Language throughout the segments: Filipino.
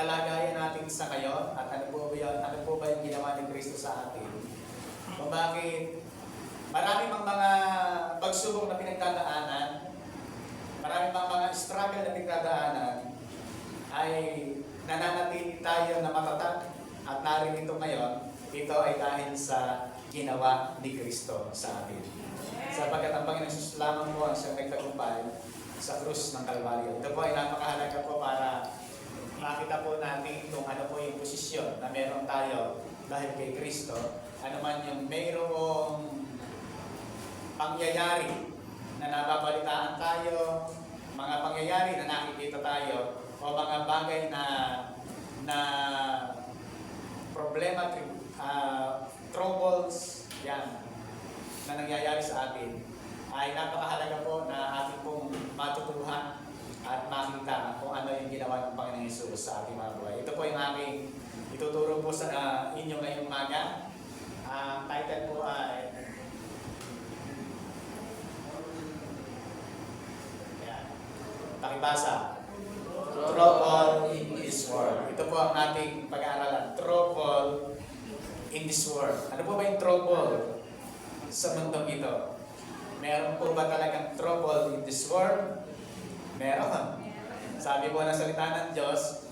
kalagayan natin sa ngayon at ano po ba yung ginawa ni Kristo sa atin. Kung bakit marami mang mga pagsubok na pinagdadaanan, marami mang mga struggle na pinagdadaanan, ay nananatili tayo na matatag at narito ngayon. Ito ay dahil sa ginawa ni Kristo sa atin. Sapagkat ang Panginoon Jesus lamang po ang siyang nagtagumpay sa krus ng Kalbaryo. Ito po ay napakahalaga po para makita po natin kung ano po yung posisyon na meron tayo dahil kay Kristo. Ano man yung mayroong pangyayari na nababalitaan tayo, mga pangyayari na nakikita tayo, o mga bagay na problema, troubles, yan, na nangyayari sa atin, ay napakahalaga po na ating pong matutuhan at makita kung ano yung ginawa ng Panginoon Hesus sa ating mga buhay. Ito po yung aking ituturo po sa inyo ngayong umaga. Ang title po ay pakibasa, Trouble in this world. Ito po ang ating pag-aaralan, trouble in this world. Ano po ba yung trouble sa mundong ito? Meron po ba talagang trouble in this world? Meron. Sabi po ng salita ng Diyos,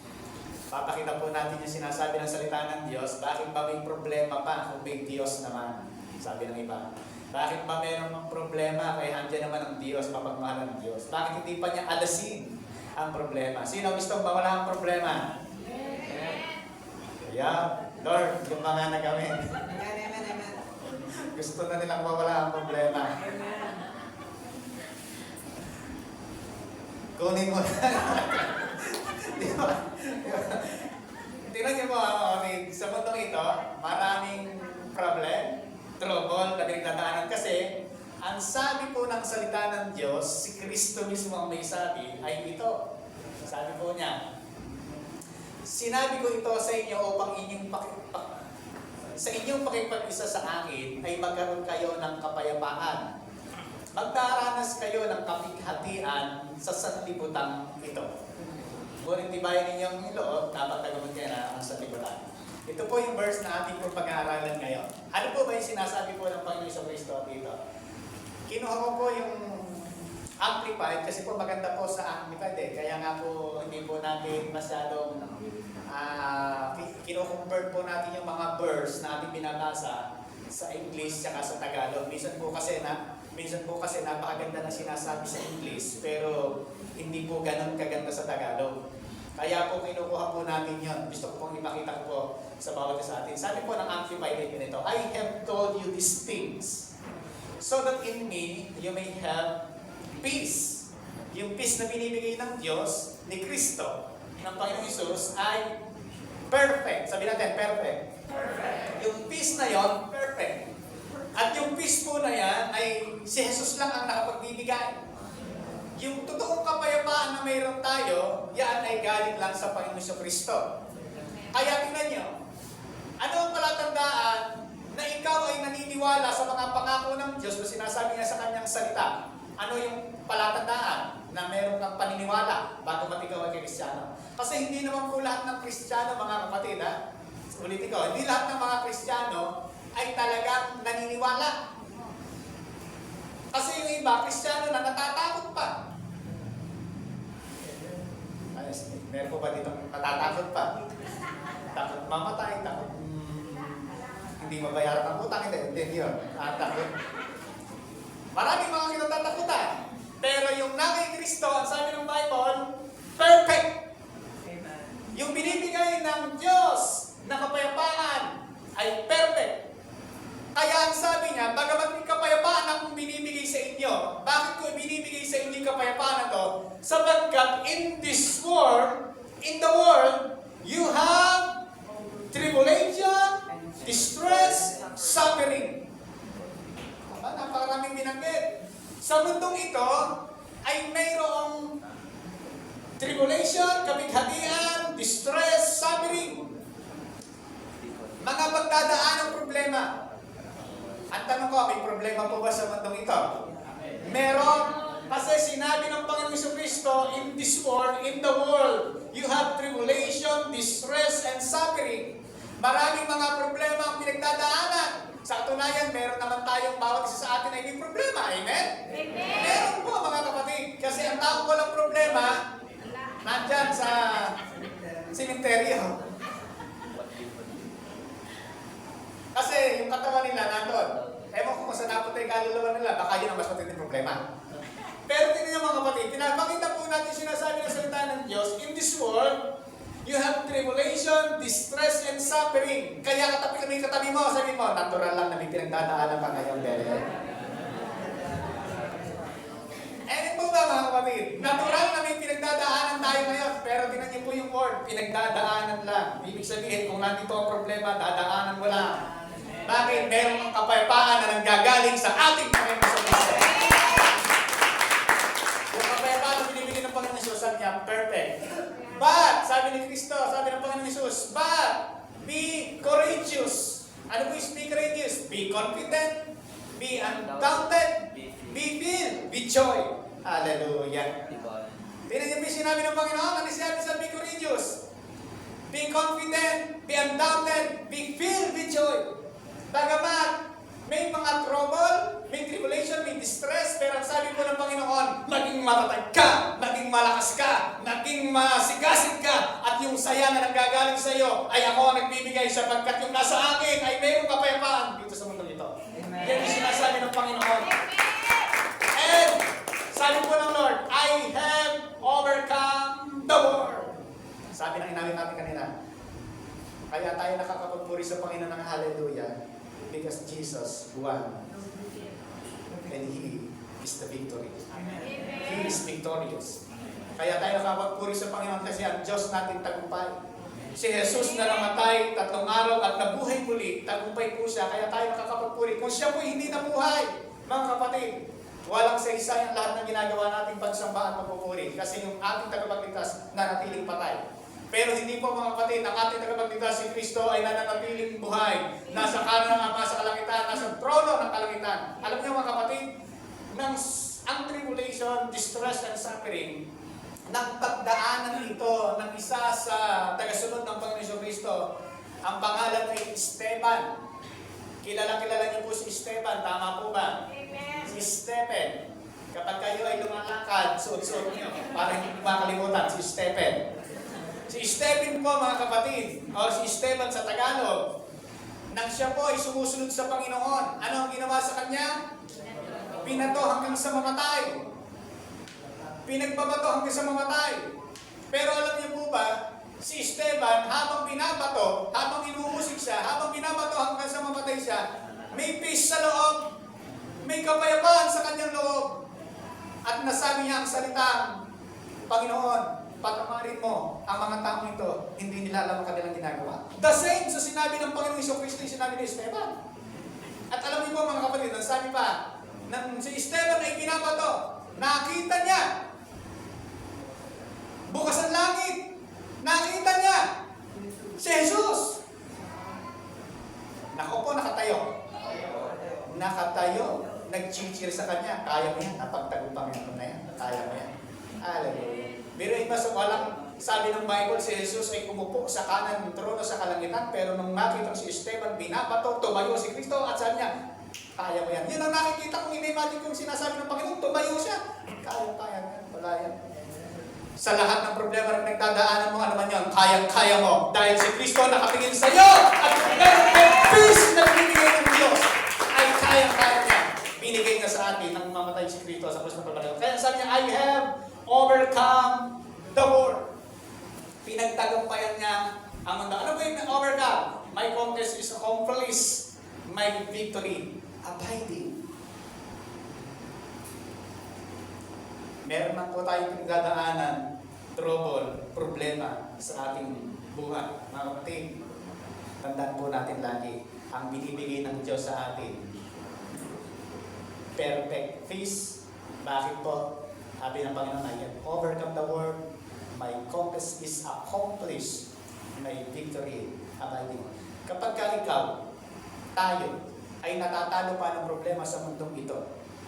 papakita po natin yung sinasabi ng salita ng Diyos, bakit ba may problema pa kung may Diyos naman? Sabi ng iba. Bakit ba meron problema kaya andyan naman ang Diyos, mapagmahal ng Diyos? Bakit hindi pa niya alasin ang problema? Sino gusto mawala ang problema? Yeah, Lord, yung mga nagamit. Gusto na nilang mawala ang problema. Kunin mo na. Di ba? Tingnan niyo po, sa mundong ito, maraming problem, trouble na pinagdadaanan kasi ang sabi po ng salita ng Diyos, si Kristo mismo ang may sabi, ay ito. Sabi po niya, sinabi ko ito sa inyo upang sa inyong pakipag-isa sa akin ay magkaroon kayo ng kapayapaan. Magdaranas kayo ng kapighatian sa sanlibutan ito. Ngunit tibayan ninyong loob, dapat tagamot kayo na ang sanlibutan. Ito po yung verse na ating po pag-aaralan ngayon. Ano po ba yung sinasabi po ng Panginoon Kristo dito? Kinuha ko po yung Amplified kasi po maganda po sa Amplified eh. Kaya nga po hindi po natin masyadong kino-convert po natin yung mga verse na ating binabasa sa English at sa Tagalog. Minsan po kasi napakaganda na sinasabi sa English pero hindi po ganun kaganda sa Tagalog. Kaya po kinukuha po natin yun. Gusto ko pong ipakita ko po sa bawat isa atin. Sabi po ng Amplified nito, I have told you these things so that in me you may have peace. Yung peace na binibigay ng Diyos, ni Kristo, ng Panginoong Hesus, ay perfect. Sabi natin, perfect. Perfect. Yung peace na yon, perfect. At yung peace po na yan, ay si Jesus lang ang nakapagbibigay. Yung totoong kapayapaan na mayroon tayo, yan ay galing lang sa Panginoong Kristo. Kaya tingnan nyo, ano ang palatandaan na ikaw ay naniniwala sa mga pangako ng Diyos na sinasabi niya sa kanyang salita? Ano yung palatandaan na meron kang paniniwala bago ikaw ay Kristiyano? Kasi hindi naman po lahat ng Kristiyano, mga kapatid, ulit ko, hindi lahat ng mga Kristiyano ay talagang naniniwala. Kasi yung iba, Kristiyano na natatakot pa. Meron po ba dito natatakot pa? Takot mamatay, takot hindi mabayaran ang utang, hindi yun. Takot. Maraming mga kinatatakutan. Pero yung na kay Kristo, ang sabi ng Bible, perfect. Amen. Yung binibigay ng Diyos na kapayapaan ay perfect. Kaya ang sabi niya, bagamat may kapayapaan akong binibigay sa inyo, bakit ko binibigay sa inyo yung kapayapaan na to? Sapagkat in this world, in the world, you have tribulation, distress, suffering. Napakaraming binanggit. Sa mundong ito, ay mayroong tribulation, kapighatian, distress, suffering. Mga pagdadaan ng problema. Ang tanong ko, may problema po ba sa mundong ito? Meron. Kasi sinabi ng Panginoon Kristo, in this world, in the world, you have tribulation, distress, Maraming mga problema ang pinagdadaanan. Sa katunayan, meron naman tayong bawat isa sa atin ay may problema. Amen? Amen. Meron po mga kapatid. Kasi ang taong walang problema, nandyan sa simenteryo. Kasi yung katawan nila nandun. Ewan ko kung saan napunta yung kaluluwa nila, baka yun ang mas matinding problema. Pero tingnan niyo mga kapatid, pinapakita po natin sinasabi ng salita ng Diyos, in this world, you have tribulation, distress, and suffering. Kaya katabi mo, sabi mo, natural lang na may pinagdadaanan pa ngayon, Bele. Eh po ba mga kapatid? Natural na may pinagdadaanan tayo ngayon, pero tingnan niyo po yung word, pinagdadaanan lang. Ibig sabihin, kung nandito ang problema, dadaanan mo lang. Bakit? Meron ang kapayapaan na nanggagaling sa ating Panginoon sa Kristo. Yung kapayapaan na binibigay ng Panginoon Jesus, sabi niya, perfect. But, sabi ni Kristo, sabi ng Panginoon Jesus, but, be courageous. Ano po is be courageous? Be confident, be undaunted, be filled with joy. Hallelujah. Tingnan niyo po yung sinabi ng Panginoon, ano sinabi sa be courageous? Be confident, be undaunted, be filled with joy. Bagamat may mga trouble, may tribulation, may distress, pero ang sabi po ng Panginoon, maging matatag ka, maging malakas ka, maging masigasig ka, at yung saya na nanggagaling sa iyo ay ako ang nagbibigay sapagkat yung nasa akin ay mayroong kapayapaan dito sa mundo ito. Yan yung sinasabi ng Panginoon. And sabi po ng Lord, I have overcome the world. Sabi ng inawit natin kanina. Kaya tayo nakakapagpuri sa Panginoon ng hallelujah. Because Jesus won. And He is the victory. He is victorious. Kaya tayo nakapagpuri sa Panginoon kasi ang Diyos natin tagumpay. Si Jesus na namatay 3 araw at nabuhay muli, tagumpay po siya. Kaya tayo nakakapagpuri. Kung siya po hindi nabuhay, mga kapatid, walang saysay ang lahat ng ginagawa nating pagsamba at pagpupuri. Kasi yung ating tagapagligtas nanatiling patay. Pero hindi po mga kapatid, ang ating tagapagligtas si Kristo ay nananatiling buhay. Nasa kanan ng Ama sa kalangitan, nasa trono ng kalangitan. Alam niyo mga kapatid, ang tribulation, distress, and suffering, ng pagdaanan ito ng isa sa tagasunod ng Panginoon Kristo, ang pangalan ay Esteban. Kilala niyo po si Esteban, tama po ba? Amen. Si Stephen. Kapag kayo ay lumalakad, suot-suot niyo, para hindi makalimutan, si Stephen. Si Stephen po mga kapatid, o si Esteban sa Tagalog, nang siya po ay sumusunod sa Panginoon, ano ang ginawa sa kanya? Pinato hanggang sa mamatay. Pinagbabato hanggang sa mamatay. Pero alam niyo po ba, si Esteban, habang binabato, habang inuusig siya, habang binabato hanggang sa mamatay siya, may peace sa loob, may kapayapaan sa kanyang loob. At nasabi niya ang salitang, Panginoon, patamarin mo ang mga taong ito, hindi nila alam ang kanilang ginagawa. The same sa sinabi ng Panginoong Kristo, sinabi ni Esteban. At alam niyo po mga kapatid, ang sabi pa, nang si Esteban ay binabato, nakita niya, bukas ang langit, nakita niya, si Jesus. Nako po, nakatayo. Nakatayo, nag-cheer sa kanya, kaya mo yan, napagtagumpang yan na yan, kaya mo yan. Hallelujah. Pero iba sa walang, sabi ng Bible, si Jesus ay umupo sa kanan ng trono sa kalangitan, pero nung nakita si Esteban, binabato, tumayo si Kristo, at sabi niya, kaya mo yan. Yun ang nakikita kong in-imagine kong sinasabi ng Panginoon, tumayo siya. Kaya yan, wala yan. Sa lahat ng problema na nagdadaanan mo, ano man yan, kaya mo. Dahil si Kristo nakatingin sa iyo, at meron ng peace na binibigay ng Diyos, ay kaya niya. Binigay niya sa atin nang mamatay si Kristo sa krus ng Kalbaryo. Kaya sabi niya, I have overcome the world. Pinagtagumpayan niya ang mundo. Ano ba yung overcome? My conquest is accomplished. My victory abiding. Meron man po tayong pinagdadaanan, trouble, problema sa ating buhay. Mga kapatid, tandaan po natin lagi, ang binibigay ng Diyos sa atin, perfect peace. Bakit po? Sabi ng Panginoon, I have overcome the world. My conquest is accomplished. My victory abiding. Kapag ikaw, tayo, ay natatalo pa ng problema sa mundong ito,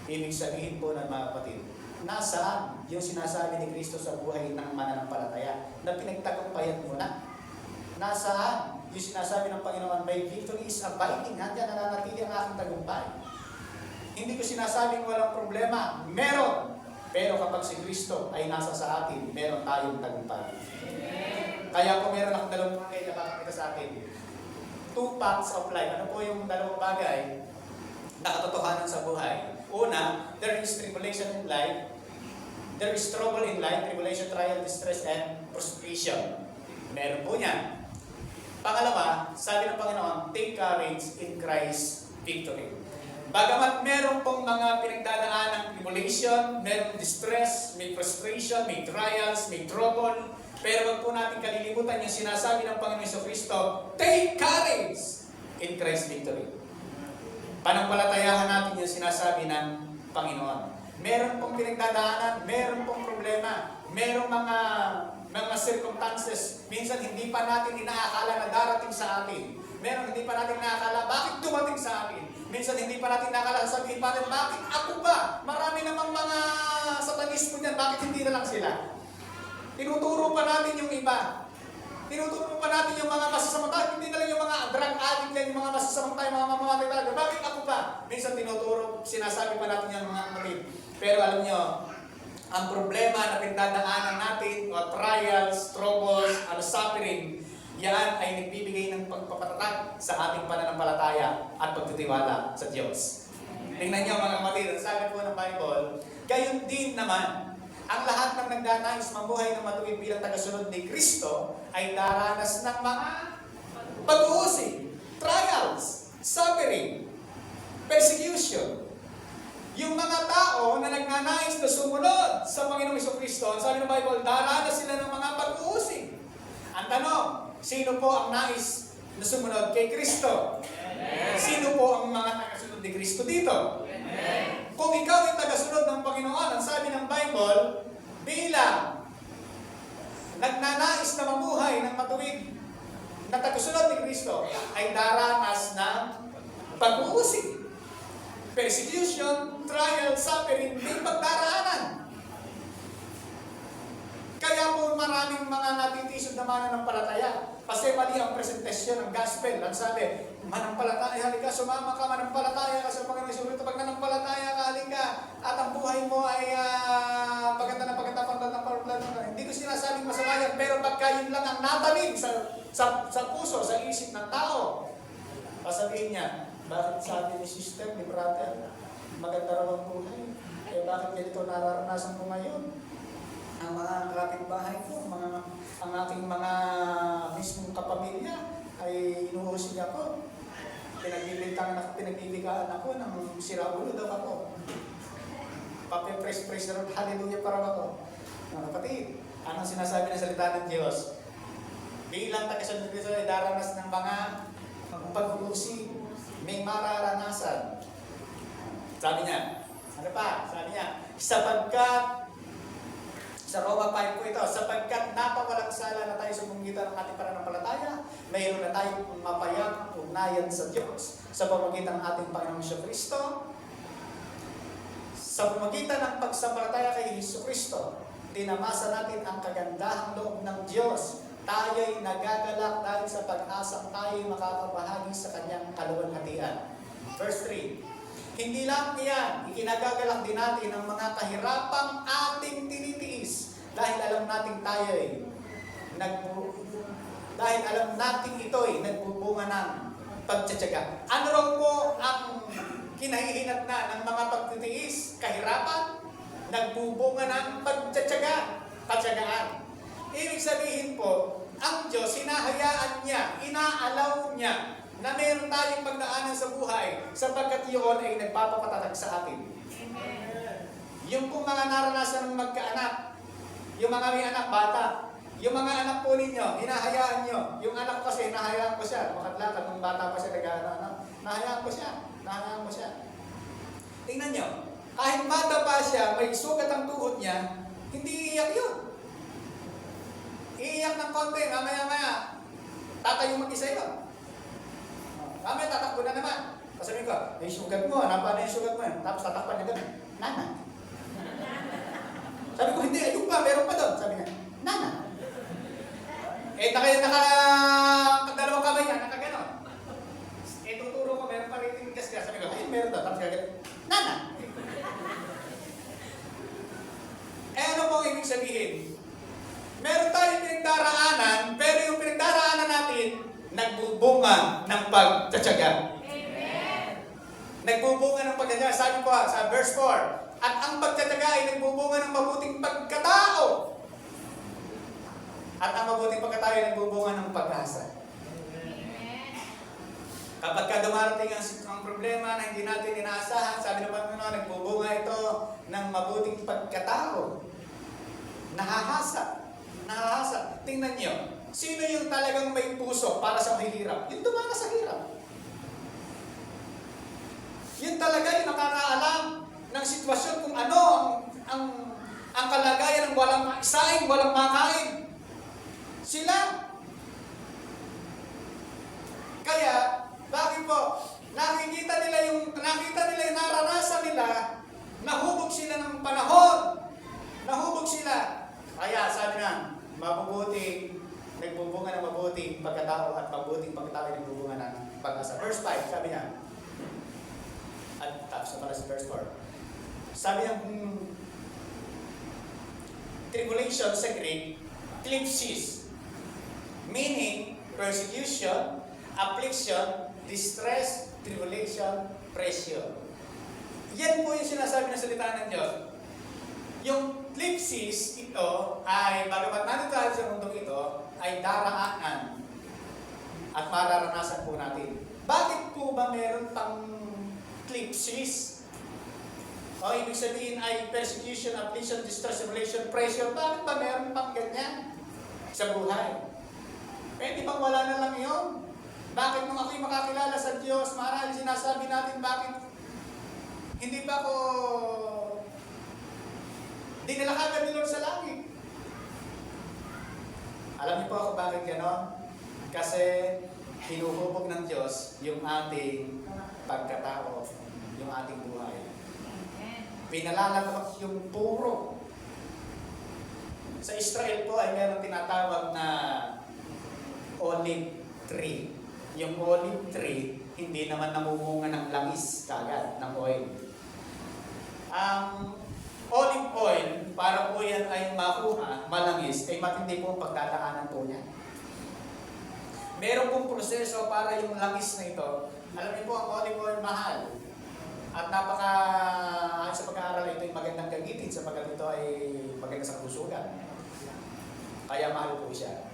ibig sabihin po ng mga kapatid, nasaan yung sinasabi ni Kristo sa buhay ng mananampalataya na pinagtagumpayan mo na? Nasaan? Yung sinasabi ng Panginoon, my victory is abiding. Nandiyan nananatili ang aking tagumpay. Hindi ko sinasabing walang problema. Meron. Pero kapag si Kristo ay nasa sa atin, meron tayong tagumpay. Kaya po meron akong dalawang bagay na pakakita sa atin. 2 facts of life. Ano po yung dalawang bagay na katotohanan sa buhay? Una, there is tribulation in life. There is trouble in life, tribulation, trial, distress, and frustration. Meron po yan. Pangalawa, sabi ng Panginoon, take courage in Christ's victory. Bagamat meron pong mga pinagdadaan ng tribulation, meron distress, may frustration, may trials, may trouble, pero wag po natin kalilimutan yung sinasabi ng Panginoon Jesucristo, take courage in Christ's victory. Panampalatayahan natin yung sinasabi ng Panginoon. Meron pong pinagdadaanan, meron pong problema, merong mga circumstances, minsan hindi pa natin inaakala na darating sa atin. Meron hindi pa natin inaakala, bakit dumating sa atin? Minsan hindi pa natin inaakala, sabihin pa natin, bakit ako ba? Marami namang mga satanismo niyan, bakit hindi na lang sila? Tinuturo pa natin yung iba. Tinuturo pa natin yung mga masasamang tayo, hindi na lang yung mga drug addict yan, yung mga masasamang tayo, mga mamamatay tayo. Bakit ako ba? Minsan tinuturo, sinasabi pa natin yung mga kapatid. Pero alam nyo, ang problema na pinagdadaanan natin, o trials, troubles, suffering, yan ay nagbibigay ng pagpapatatag sa ating pananampalataya at pagtitiwala sa Diyos. Tingnan niyo mga kapatid, ang sabi po ng Bible, gayon din naman, ang lahat ng nagdanais mabuhay ng matuwid bilang tagasunod ni Kristo ay daranas ng mga pag-uusig, trials, suffering, persecution. Yung mga tao na nagnanais na sumunod sa Panginoong Jesucristo, sabi ng Bible, daranas sila ng mga pag-uusig. Ang tanong, sino po ang nais na sumunod kay Kristo? Sino po ang mga tagasunod ni Kristo dito? Kung ikaw ay tagasunod ng Panginoon, ang sabi ng Bible, bilang nagnanais na mamuhay ng matuwid na tagasunod ni Kristo, ay daranas ng pag-uusig, persecution, trial, suffering, may pagdaraanan. Kaya po maraming mga natitisod na mananampalataya. Kasi mali ang presentasyon ng gospel. Ang sabi, manampalataya, halika, sumama ka, manampalataya ka sa Panginoon Jesucristo. Pag nanampalataya ka, halika, at ang buhay mo ay paganda ng pagkatapang. Hindi ko sinasabing masama yan, pero pagka yun lang ang natanim sa puso, sa isip ng tao, pasabihin niya, bakit sabi ni sister, ni brother, maganda raw ang buhay? Eh bakit ganito nararanasan ko ngayon? Ang mga kapitbahay ko, ang aking mga mismong kapamilya ay inuusig ako. Pinagbibigkaan ako ng siraulo daw ako. Pape-press na rin, hallelujah para ako. Mga kapatid, anong sinasabi ng salita ng Diyos? Bilang tagasunod Kristo ay daranas ng mga pag-uusig, may mararanasan. Sabi niya, ano pa? Sabi niya, sapagkat sa Roma 5 po ito, sapagkat napawalang sala na tayo sa pamamagitan ng ating pananampalataya, mayroon na tayong mapayang ugnayan sa Diyos sa pamamagitan ng ating Panginoong Jesucristo. Sa pamamagitan ng pagsampalataya kay Jesucristo, tinamasa natin ang kagandahang loob ng Diyos. Tayo'y nagagalak dahil sa pag-asang tayo'y makakabahagi sa kanyang kaluwalhatian. Verse 3, hindi lang iyan, ikinagagalak din natin ang mga kahirapang ating tinitiis dahil alam natin tayo'y dahil alam natin ito'y nagbubunga ng pagtsatsaga. Ano raw po ang kinahihinat na ng mga pagtitiis? Kahirapan? Nagbubunga ng pagtsatsaga, katsagaan. Ibig sabihin po, ang Diyos, hinahayaan niya, inaalaw niya na meron tayong pagdaanan sa buhay sapagkat yun ay nagpapapatatag sa atin. Yung pong mga naranasan ng magkaanak, yung mga may anak bata, yung mga anak po ninyo, hinahayaan nyo. Yung anak ko kasi, hinahayaan ko siya. Makatlakad, nung bata pa siya, nahayaan ko siya. Tingnan nyo, kahit bata pa siya, may sugat ang tuhod niya, hindi iiyak yun. Iiyak ng konti, mamaya-maya, tatayo mag-isa yun. Mamaya tatakbo na naman. Sabihin ko, may sugat mo, napaan na yung sugat mo yan? Tapos tatakpan niya gano'n, Nana. Sabi ko, hindi, ayun pa, meron pa doon. Sabi niya, Nana. Eh, nagbubunga ng pagtatyaga. Nagbubunga ng pagtatyaga. Sabi ko sa verse 4, at ang pagtatyaga ay nagbubunga ng mabuting pagkatao. At ang mabuting pagkatao ay nagbubunga ng pag-asa. Kapag ka dumarating ang problema na hindi natin inaasahan, sabi ng Panginoon, nagbubunga ito ng mabuting pagkatao. Nahahasa. Nahahasa. Tingnan nyo, sino yung talagang may puso para sa mahihirap? Yung dumanas sa hirap. Yun talaga yung nakakaalam ng sitwasyon kung ano ang kalagayan ng walang isain, walang makain. Sila. Kaya, bakit po? Nakita nila yung naranasan nila, nahubog sila ng panahon. Nahubog sila. Kaya sabi na, nagbubunga ng mabuting pagkatao at mabuting pagkatao ay nagbubunga ng pag-asa. Verse 5, sabi niya, at tapos na pala sa verse 4. Sabi niya, tribulation sa Greek, thlipsis, meaning persecution, affliction, distress, tribulation, pressure. Yan po yung sinasabi ng salita ng Diyos. Yung thlipsis, ito ay, bagamat nandito tayo sa mundong ito, ay daraanan at mararanasan po natin. Bakit po ba meron pang thlipsis? O ibig sabihin ay persecution, affliction, distress, tribulation, pressure. Bakit ba meron pang ganyan sa buhay? Pwede bang wala na lang yun? Bakit nung ako'y makakilala sa Diyos, marahil sinasabi natin bakit hindi ba ako dinala agad ni Lord sa langit? Alam niyo po ako bakit gano'n? Kasi hinuhubog ng Diyos yung ating pagkatao, yung ating buhay. Pinalalabak yung puro. Sa Israel po ay meron tinatawag na olive tree. Yung olive tree, hindi naman namumunga ng langis kagad, ng oil. Ang olive oil, para po yan ay makuha, malangis, ay matindi po ang pagdadaanan po niya. Meron pong proseso para yung langis na ito. Alam niyo po, ang olive oil mahal. At sa pag-aaral ito ay magandang gamitin sapagkat ito ay maganda sa kalusugan. Kaya mahal po siya.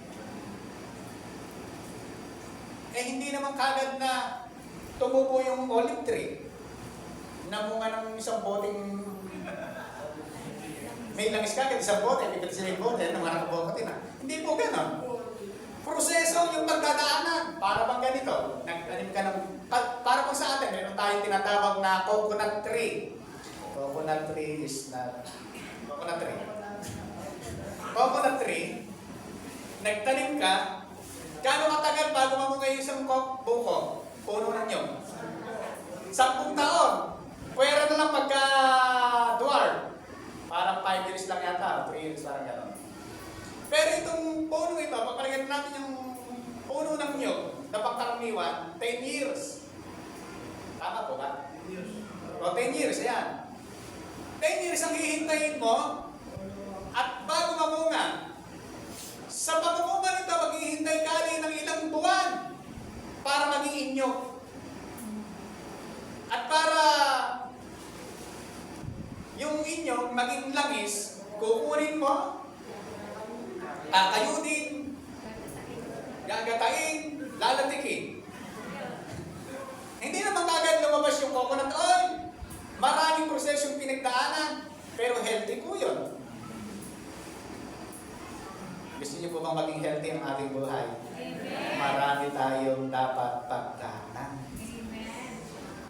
Hindi naman kagad na tumubo yung olive tree. Namunga ng isang boteng may langis kagad, isang bote, may kasi bote, naman nakabote na. Hindi po gano'n. Proseso yung pagdadaanan. Para bang ganito, nag-anim ka ng, para po sa atin, meron tayong tinatawag na coconut tree. Coconut tree is not, coconut tree. Coconut tree, nagtanim ka, gaano katagal bago mamunga yung isang buko? Puno na nyo. 10 taon. Pwera na lang pagka-dwarf. Parang 5 years lang yata, 3 years, parang gano'n. Pero itong puno ito, pagpalagyan natin yung puno ng nyog na pangkaraniwan, 10 years. Tama po ba? 10 years. O 10 years, ayan. 10 years ang hihintayin mo at bago mamunga. Sa pamumunga nito, maghihintay ka ng ilang buwan para maging inyog. At para yung inyog maging langis, kukunin mo, kakayunin, gagatain, lalatikin. Hindi naman kagad lumabas yung coconut oil. Maraming prosesong pinagdaanan, pero healthy po yun. Gusto niyo po bang maging healthy ang ating buhay? Amen. Marami tayong dapat pagdaanan.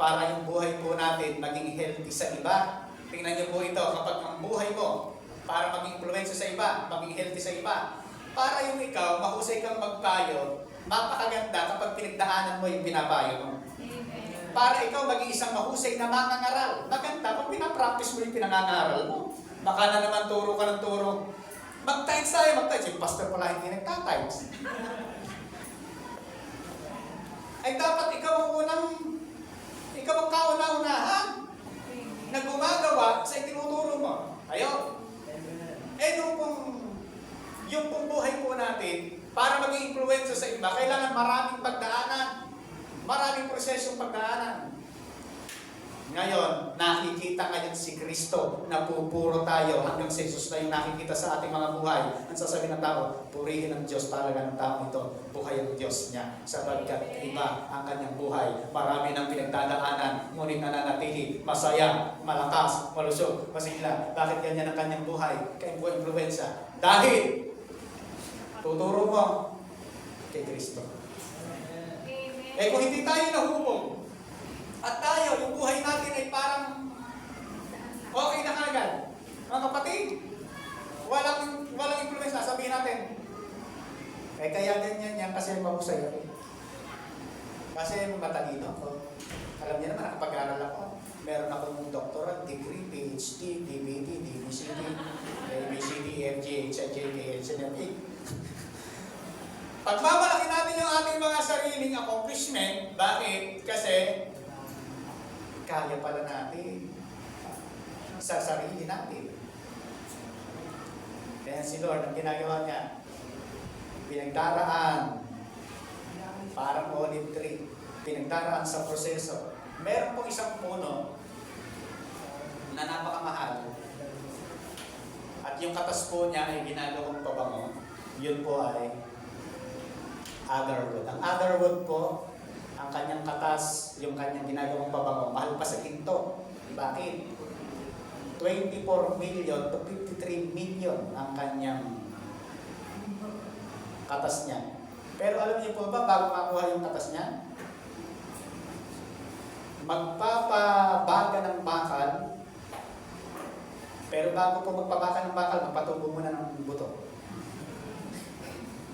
Para yung buhay po natin maging healthy sa iba. Tingnan niyo po ito, kapag ang buhay mo, para maging influensya sa iba, maging healthy sa iba, para yung ikaw, mahusay kang magpayo, mapakaganda kapag pinagdaanan mo yung binapayo mo. Amen. Para ikaw maging isang mahusay na mangangaral. Maganda pag pinapractice mo yung pinangangaral mo. Baka na naman turo ka ng turo. Mag-times tayo, mag-times. Yung pastor pala hindi nagta-times. Ay dapat ikaw ang kauna-unahan na gumagawa sa itinuturo mo. Ayun. Nung yung pong buhay po natin, para maging influensya sa iba, kailangan maraming pagdaanan. Maraming prosesong pagdaanan. Ngayon, nakikita ngayon si Kristo na pupuro tayo hanggang si Jesus na yung nakikita sa ating mga buhay. Ang sasabihin ng tao, purihin ng Diyos talaga ng tao ito. Buhay ang Diyos niya. Sapagkat iba ang kanyang buhay. Marami ng pinagdadaanan, ngunit nananatili, masaya, malakas, malusog, masigla. Bakit ganyan ang kanyang buhay? Kaya po influensya. Dahil, tuturo mo kay Kristo. Eh kung hindi tayo nahubog, at tayo, yung buhay natin ay parang okay na kagad. Mga kapatid, walang influence. Sabihin natin, eh kaya ganyan yan kasi mahusay ako. Kasi matalino ako. Alam niyo naman, nakapag-aral ako. Meron akong doctorate, degree, PhD, DVD, DVCD, ABCD, FG, HIJ, HNMA. Pagmamalaki natin yung ating mga sariling accomplishment, bakit? Kasi kaya pala natin sa sarili natin. Kaya si Lord, ang ginagawa niya, pinagdaraan, parang olive tree, pinagdaraan sa proseso. Meron pong isang puno na napakamahal at yung katas po niya ay ginagawang pabango. Yun po ay agarwood. Ang agarwood po, ang kanyang katas, yung kanyang ginagawang pabango, mahal pa sa ginto. Bakit? 24 million to 53 million ang kanyang katas niya. Pero alam niyo po ba, bago makuha yung katas niya, magpapabaga ng bakal, pero bago po magpabaga ng bakal, magpatubo muna ng buto.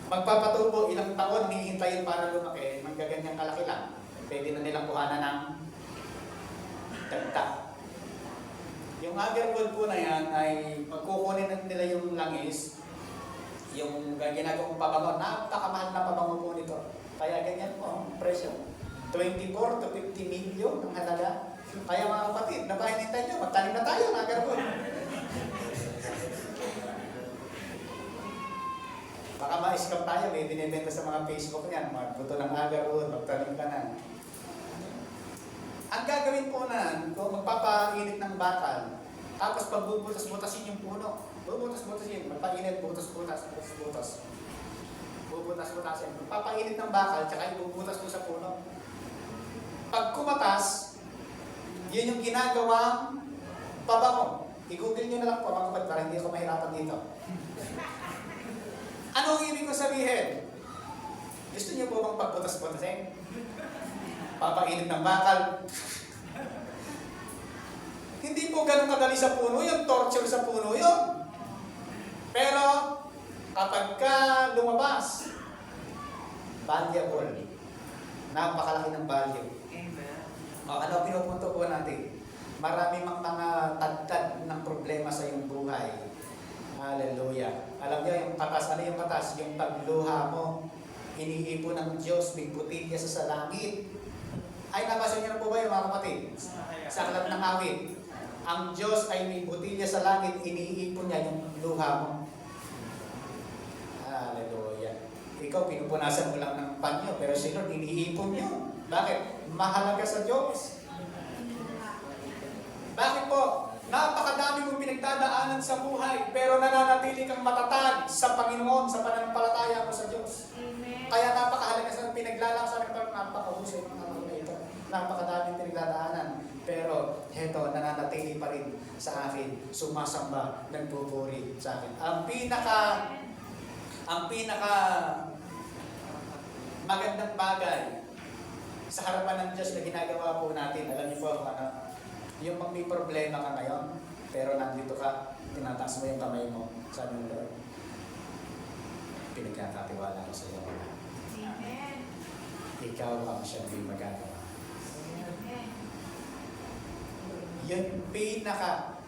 Magpapatubo, ilang taon, hihintayin para lumaki, magaganyang kalaki lang. Pwede na nilang kuhanan ng dagta. Yung agarwood po na yan ay magkukunin nila yung langis, yung ginagawang pabango, napakamahal na pabango po nito. Kaya ganyan po, presyo. 24 to 50 million ang halaga. Kaya mga kapatid, napahinintay nyo, magtanim na tayo ng agarwood. Baka ma-scam tayo, may binibenta sa mga Facebook niyan, magbuto ng agarwood, magtanim ka na. Ang gagawin po na, kung magpapainit ng bakal, tapos pag bubutas-butasin yung puno, bubutas-butasin, magpainit, butas-butas. Bubutas-butasin. Magpapainit ng bakal, tsaka ibubutas mo sa puno. Pag kumatas, yun yung ginagawang pabango. I-google nyo na lang po, mga kapatid, para hindi ako mahirapan dito. Ano ang ibig ko sabihin? Gusto niyo po bang pagbutas-butasin? Papainit ng bakal. Hindi po ganun kadali sa puno yun, torture sa puno yun. Pero, kapag ka lumabas, valuable. Napakalaki ng value. Amen. Ano pinupunto po natin? Marami mang mga tagtad ng problema sa iyong buhay. Hallelujah. Alam niyo yung katas, ano yung katas? Yung pagluha mo, iniipon ng Diyos, may butilya sa langit. Ay, nabasa niyo na po ba yung mga kapatid? Sa aklat ng awit. Ang Diyos ay may butilya sa langit, iniipon niya yung luha mo. Hallelujah. Ikaw, pinupunasan mo lang ng panyo, pero si Lord, iniipon niyo. Bakit? Mahalaga sa Diyos. Bakit po? Napakadami mong pinagdadaanan sa buhay, pero nananatili kang matatag sa Panginoon, sa pananampalataya mo sa Diyos. Amen. Kaya napakahalaga sa pinaglalaksan ng napakahusay ng mga ito. Napakadaming pinagdadaanan. Pero heto, nananatili pa rin sa akin, sumasamba, nagpupuri sa akin. Ang pinaka magandang bagay sa harapan ng Diyos na ginagawa po natin, alam niyo po, yung pag may problema ka ngayon, pero nandito ka, tinataas mo yung kamay mo, sabi ng Lord, pinagkakatiwala ko sa iyo. Amen. Ikaw ang siyang may magagawa. Amen. Yun pinaka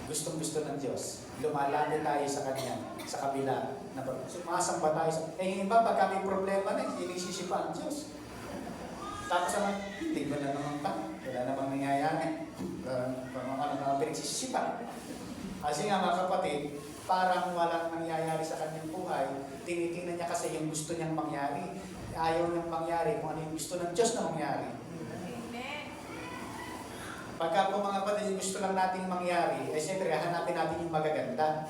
gustong-gusto ng Diyos. Lumalapit tayo sa Kanya, sa kabila. Sumasamba tayo sa... yung iba, pagka may problema na, hindi sisipa ang Diyos. Tapos naman, hindi ba na naman ba? Wala namang nangyayari. Ano naman pinagsisisipan. Kasi nga mga kapatid, parang walang nangyayari sa kanyang buhay. Tinitingnan niya kasi yung gusto niyang mangyari. Ayaw niyang mangyari kung ano yung gusto ng Diyos na mangyari. Amen. Pagka po mga kapatid, yung gusto lang nating mangyari, eh siyempre, hanapin natin yung magaganda.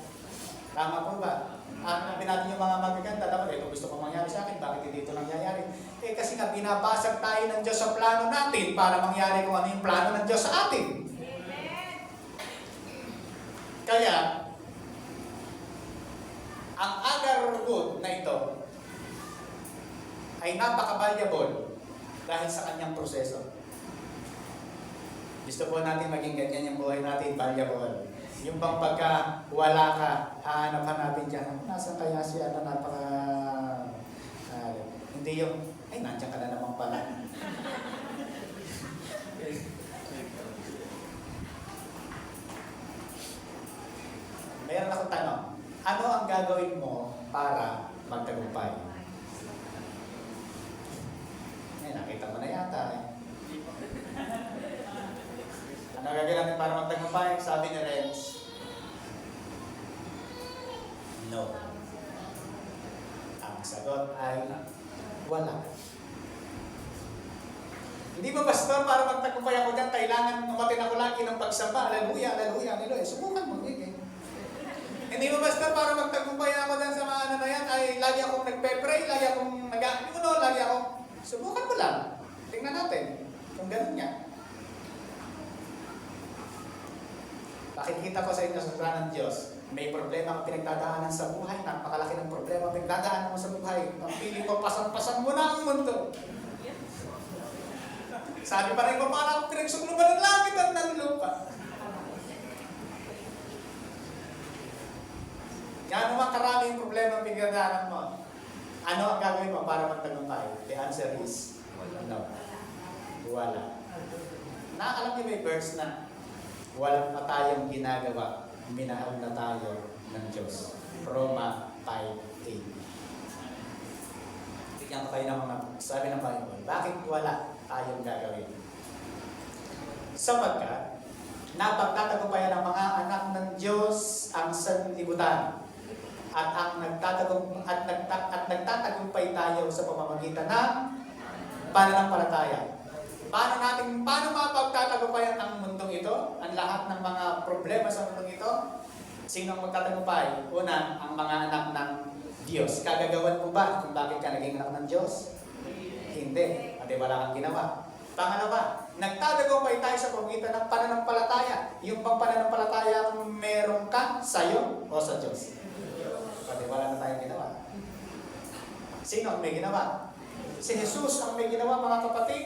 Tama po ba? Hanapin natin yung mga magaganda. Dapat, ito gusto ko mangyari sa akin, bakit hindi ito nangyayari? Eh kasi nga, binabasag tayo ng Diyos sa plano natin para mangyari kung ano yung plano ng Diyos sa atin. Amen. Kaya, ang agar wood na ito ay napaka-valuable dahil sa kanyang proseso. Gusto po natin maging ganyan yung buhay natin, valuable. Yung bang pagka wala ka, hahanap-hanapin dyan, nasa kaya siya na hindi yung, ay nandiyan ka na naman pala. Meron akong tanong, ano ang gagawin mo para magtagumpay? Nakita mo na yata eh. Ano gagawin natin para magtagumpay? Sabi ni Renz, no. Ang sagot ay wala. Hindi ba basta para magtagumpay ako dyan, kailangan umatin ako lagi ng pagsamba, aleluya, aleluya, aleluya. Subukan mo, hindi ba basta para magtagumpay ako dyan sa mga ano na yan, ay lagi akong nagpe-pray, lagi akong nag-ano, lagi akong, subukan mo lang. Tingnan natin kung ganun nga. Nakikita ko sa inyo sa plan ng Diyos, may problema kang pinagdadaanan sa buhay, napakalaki ng problema ang pinagdadaanan mo sa buhay. Ang pili ko, pasan-pasan mo na ang mundo. Sabi pa rin ko, parang pinagsugluban ng langit at ng lupa. Gaano man karami yung problema ang pinagdadaanan mo? Ano ang gagawin mo para magtagumpay? The answer is no. Wala. Alam niyo may verse na walang pa tayong ginagawa, minahal na tayo ng Diyos. Roma 5:8. Bigyan ko kayo ng mga sabi ng Bible. Bakit wala tayong gagawin? Sapagkat napagtatagumpayan ng mga anak ng Diyos ang sanlibutan at nagtatagumpay tayo sa pamamagitan ng pananampalataya. Paano mapagtatagumpayan ang mundong ito? Ang lahat ng mga problema sa mundong ito? Sino ang magtatagumpay? Una, ang mga anak ng Diyos. Kagagawan mo ba kung bakit ka naging anak ng Diyos? Hindi. At wala kang ginawa. Pangalawa, nagtatagumpay tayo sa pamamagitan ng pananampalataya. Yung pang pananampalataya ang meron ka sa'yo o sa Diyos? Pati wala na tayong ginawa. Sino ang may ginawa? Si Jesus ang may ginawa, mga kapatid.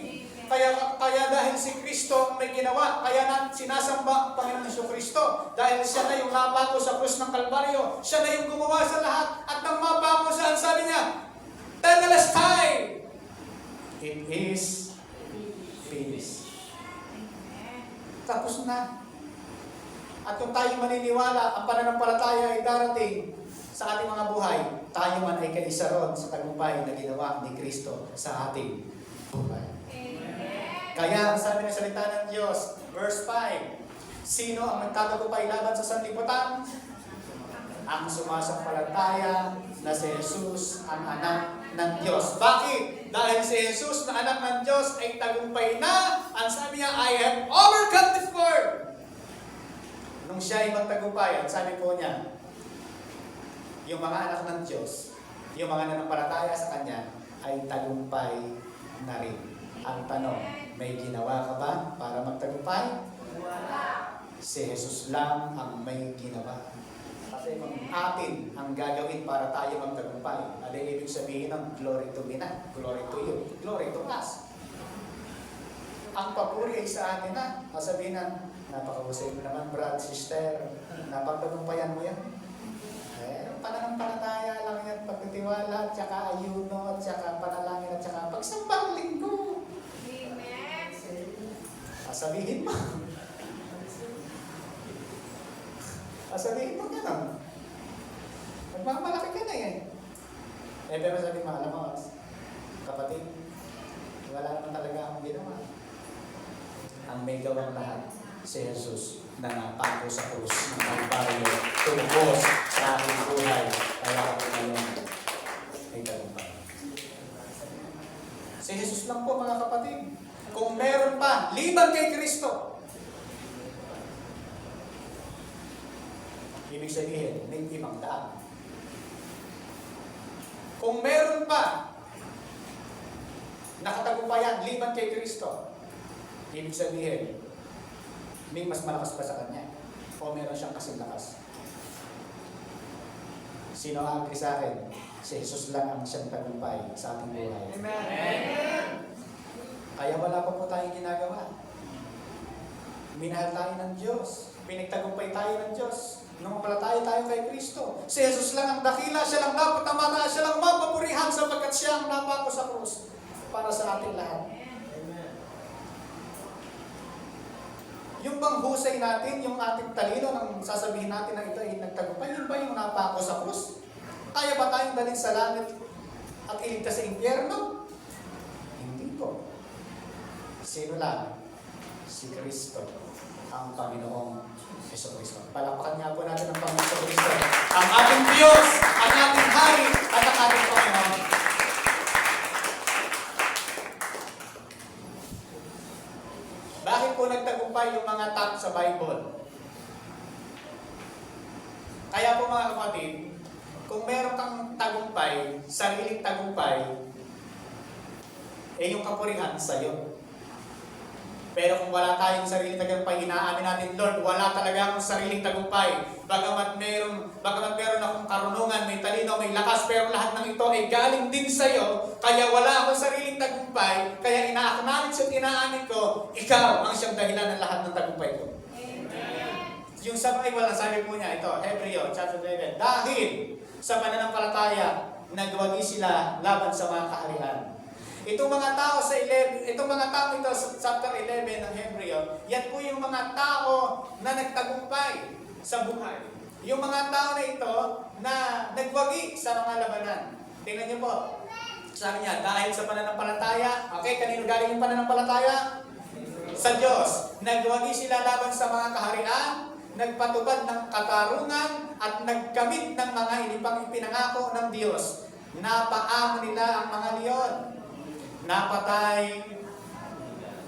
Kaya dahil si Kristo ang may ginawa, kaya sinasamba ang Panginoon Jesucristo. Dahil siya na yung napako sa krus ng Kalbaryo. Siya na yung gumawa sa lahat. At nang mapako saan, sabi niya, Tetelestai! It is finished. Tapos na. At kung tayo maniniwala, ang pananampalataya ay darating sa ating mga buhay, tayo man ay kaisa ron sa tagumpay na ginawa ni Kristo sa ating buhay. Kaya ang sabi ng salita ng Diyos, verse 5, sino ang nagtatagumpay laban sa sanlibutan? Ang sumasampalataya na si Jesus ang anak ng Diyos. Bakit? Dahil si Jesus na anak ng Diyos ay tagumpay na. Ang sabi niya, I have overcome this world. Nung siya ay magtagumpay, ang sabi po niya, yung mga anak ng Diyos, yung mga nanampalataya sa Kanya, ay tagumpay na rin. Ang tanong, may ginawa ka ba para magtagumpay? Wala. Si Jesus lang ang may ginawa. Kasi kung atin ang gagawin para tayo magtagumpay, ano yung ibig sabihin ng glory to me na, glory to you, glory to us. Ang papuri ay sa atin na. Sabihin na, napakahusay mo naman, brad, sister, napagtagumpayan mo yan. Pananampalataya lang yan, pagtitiwala, tsaka ayuno, tsaka panalangin, at tsaka pagsambang linggo. Amen. Sabihin mo. Sabihin mo gano'n. Nagmamalaki ka na eh. Pero sabihin mo, alam mo, kapatid, wala naman talaga akong ginawa. Ang may gawang lahat, si Jesus. na napako sa krus ng Kalbaryo, tumubos sa aking buhay, kaya ako ngayon ay tagumpay. Si Jesus lang po mga kapatid. Kung meron pa, liban kay Kristo, ibig sabihin, may ibang daan. Kung meron pa, nakatagumpayan, liban kay Kristo, ibig sabihin, may mas malakas pa sa Kanya. O meron siyang kasing lakas. Sino ang agree sa akin? Si Jesus lang ang siyang tagumpay sa ating buhay. Amen. Kaya wala pa po tayong ginagawa. Minahal tayo ng Diyos. Pinagtagumpay tayo ng Diyos. Namampalataya tayo kay Kristo. Si Jesus lang ang dakila, siya lang dapat na mataas, siya lang mapapurihan sapagkat siya ang napako sa krus para sa ating lahat. Yung bang husay natin, yung ating talino, nang sasabihin natin na ito ay nagtagumpay, yun ba yung napako sa krus? Kaya ba tayong dalhin sa langit at iligtas sa impyerno? Hindi po. Sino lang? Si Kristo, ang Panginoong Jesucristo. Palakpakan nga po natin ang Panginoong Jesucristo, ang ating Diyos, ang ating Hari, at ang ating Panginoon. Bakit po nagtagumpay yung mga tao sa Bible? Kaya po mga kapatid, kung meron kang tagumpay, sariling tagumpay, yung kapurihan sa'yo. Pero kung wala tayong sariling tagumpay, inaamin natin, Lord, wala talaga akong sariling tagumpay. Bagamat meron akong karunungan, may talino, may lakas, pero lahat ng ito ay galing din sa'yo. Kaya wala akong sariling tagumpay, kaya ina-acknowledge at inaamin ko, ikaw ang siyang dahilan ng lahat ng tagumpay ko. Amen. Yung sa Bible, sabi po niya, ito, Hebreo, chapter 11, dahil sa pananampalataya, nagwagi sila laban sa mga kaharian. Itong mga tao sa chapter 11 ng Hebreo, yan po yung mga tao na nagtagumpay sa buhay. Yung mga tao na ito na nagwagi sa mga labanan. Tingnan niyo po. Sabi niya, dahil sa pananampalataya, okay, kanino galing yung pananampalataya? Sa Diyos. Nagwagi sila laban sa mga kaharian, nagpatubad ng katarungan, at nagkamit ng mga inipang ipinangako ng Diyos. Napaamo nila ang mga leon. Napatay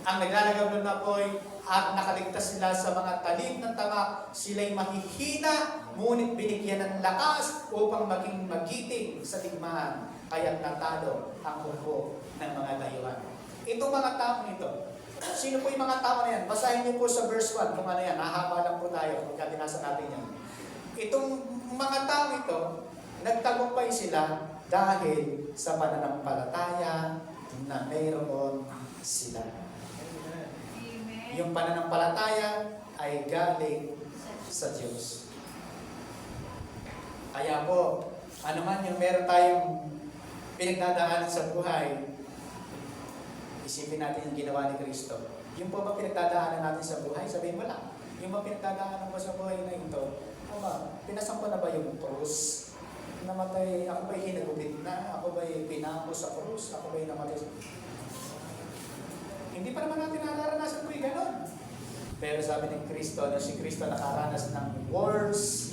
ang naglalagaw ng apoy at nakaligtas sila sa mga talim ng tama. Sila'y mahihina, ngunit binigyan ng lakas upang maging magiting sa digmaan. Kaya't natalo ang hukbo ng mga layuan. Itong mga tao ito, sino po yung mga tao na yan? Basahin niyo po sa verse 1 kung ano yan. Nahaba lang po tayo kung binasa natin yan. Itong mga tao ito, nagtagumpay sila dahil sa pananampalataya na mayroon sila. Amen. Yung pananampalataya ay galing sa Diyos. Kaya po, ano man yung meron tayong pinagdadaanan sa buhay, isipin natin yung ginawa ni Kristo. Yung po ba pinagdadaanan natin sa buhay? Sabihin mo lang. Yung ba pinagdadaanan mo sa buhay na ito? Pinasan ko na ba yung krus? Namatay, ako ba'y hinagubit na? Ako ba'y pinako sa krus? Ako ba'y namatay? Hindi pa naman natin nararanasan ko yung ganon. Pero sabi ni Kristo, na si Kristo nakaranas ng wars,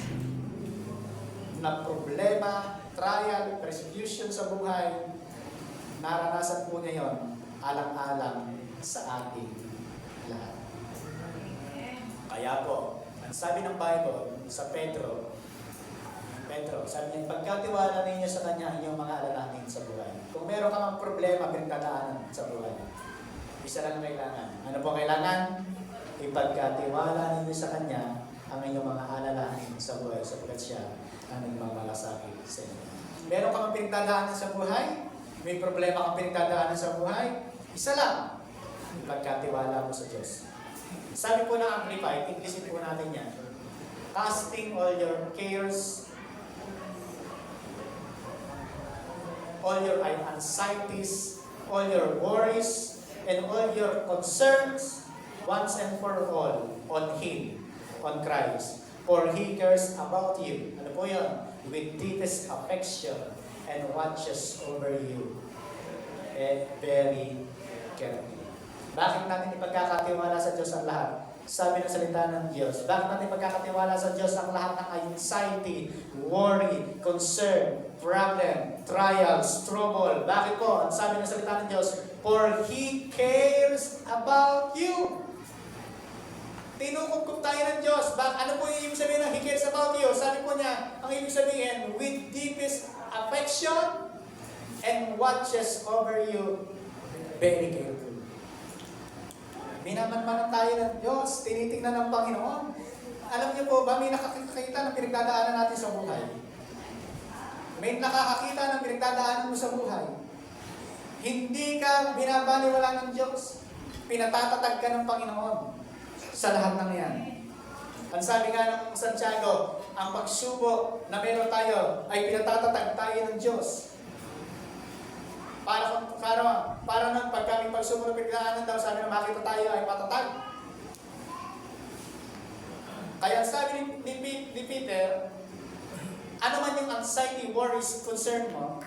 na problema, trial, persecution sa buhay, naranasan po niya yun, alang-alang sa ating lahat. Amen. Kaya po, ang sabi ng Bible sa Pedro, sabi niya, pagkatiwala ninyo sa Kanya inyong mga alalahanin sa buhay. Kung meron ka mang problema, pinagdadaanan sa buhay, isa lang kailangan. Ano po kailangan? Ipagkatiwala ninyo sa Kanya ang inyong mga alalahanin sa buhay sapagkat siya ang nagmamalasakit sa inyo. Meron ka mang pinagdadaanan sa buhay? May problema kang pinagdadaanan sa buhay? Isa lang. Ipagkatiwala mo sa Diyos. Sabi po ng Amplified, English po natin yan. Casting all your cares, all your anxieties, all your worries, and all your concerns, once and for all, on Him, on Christ. For He cares about you. Ano po yun? With deepest affection and watches over you. And very carefully. Bakit natin ipagkakatiwala sa Diyos ang lahat? Sabi ng salita ng Diyos. Bakit natin pagkakatiwala sa Diyos ang lahat ng anxiety, worry, concern, problem, trials, trouble? Bakit po? Ang sabi ng salita ng Diyos, for He cares about you. Tinukupkup tayo ng Diyos. Ano po yung ibig sabihin ng He cares about you? Sabi po niya, ang ibig sabihin, with deepest affection and watches over you very carefully. Minamanmanan tayo ng Diyos, tinitingnan ng Panginoon. Alam niyo po ba, may nakakita ng pinagdadaanan natin sa buhay. May nakakakita ng pinagdadaanan mo sa buhay. Hindi ka binabaliwala ng Diyos. Pinatatatag ka ng Panginoon sa lahat ng yan. Ang sabi nga ng Santiago, ang pagsubok na meron tayo ay pinatatatag tayo ng Diyos. Para nang pag kami pagsubok ng pinagdaanan daw, sabi na makita tayo ay matatag. Kaya sabi ni Peter, ano man yung anxiety, worries, concern mo,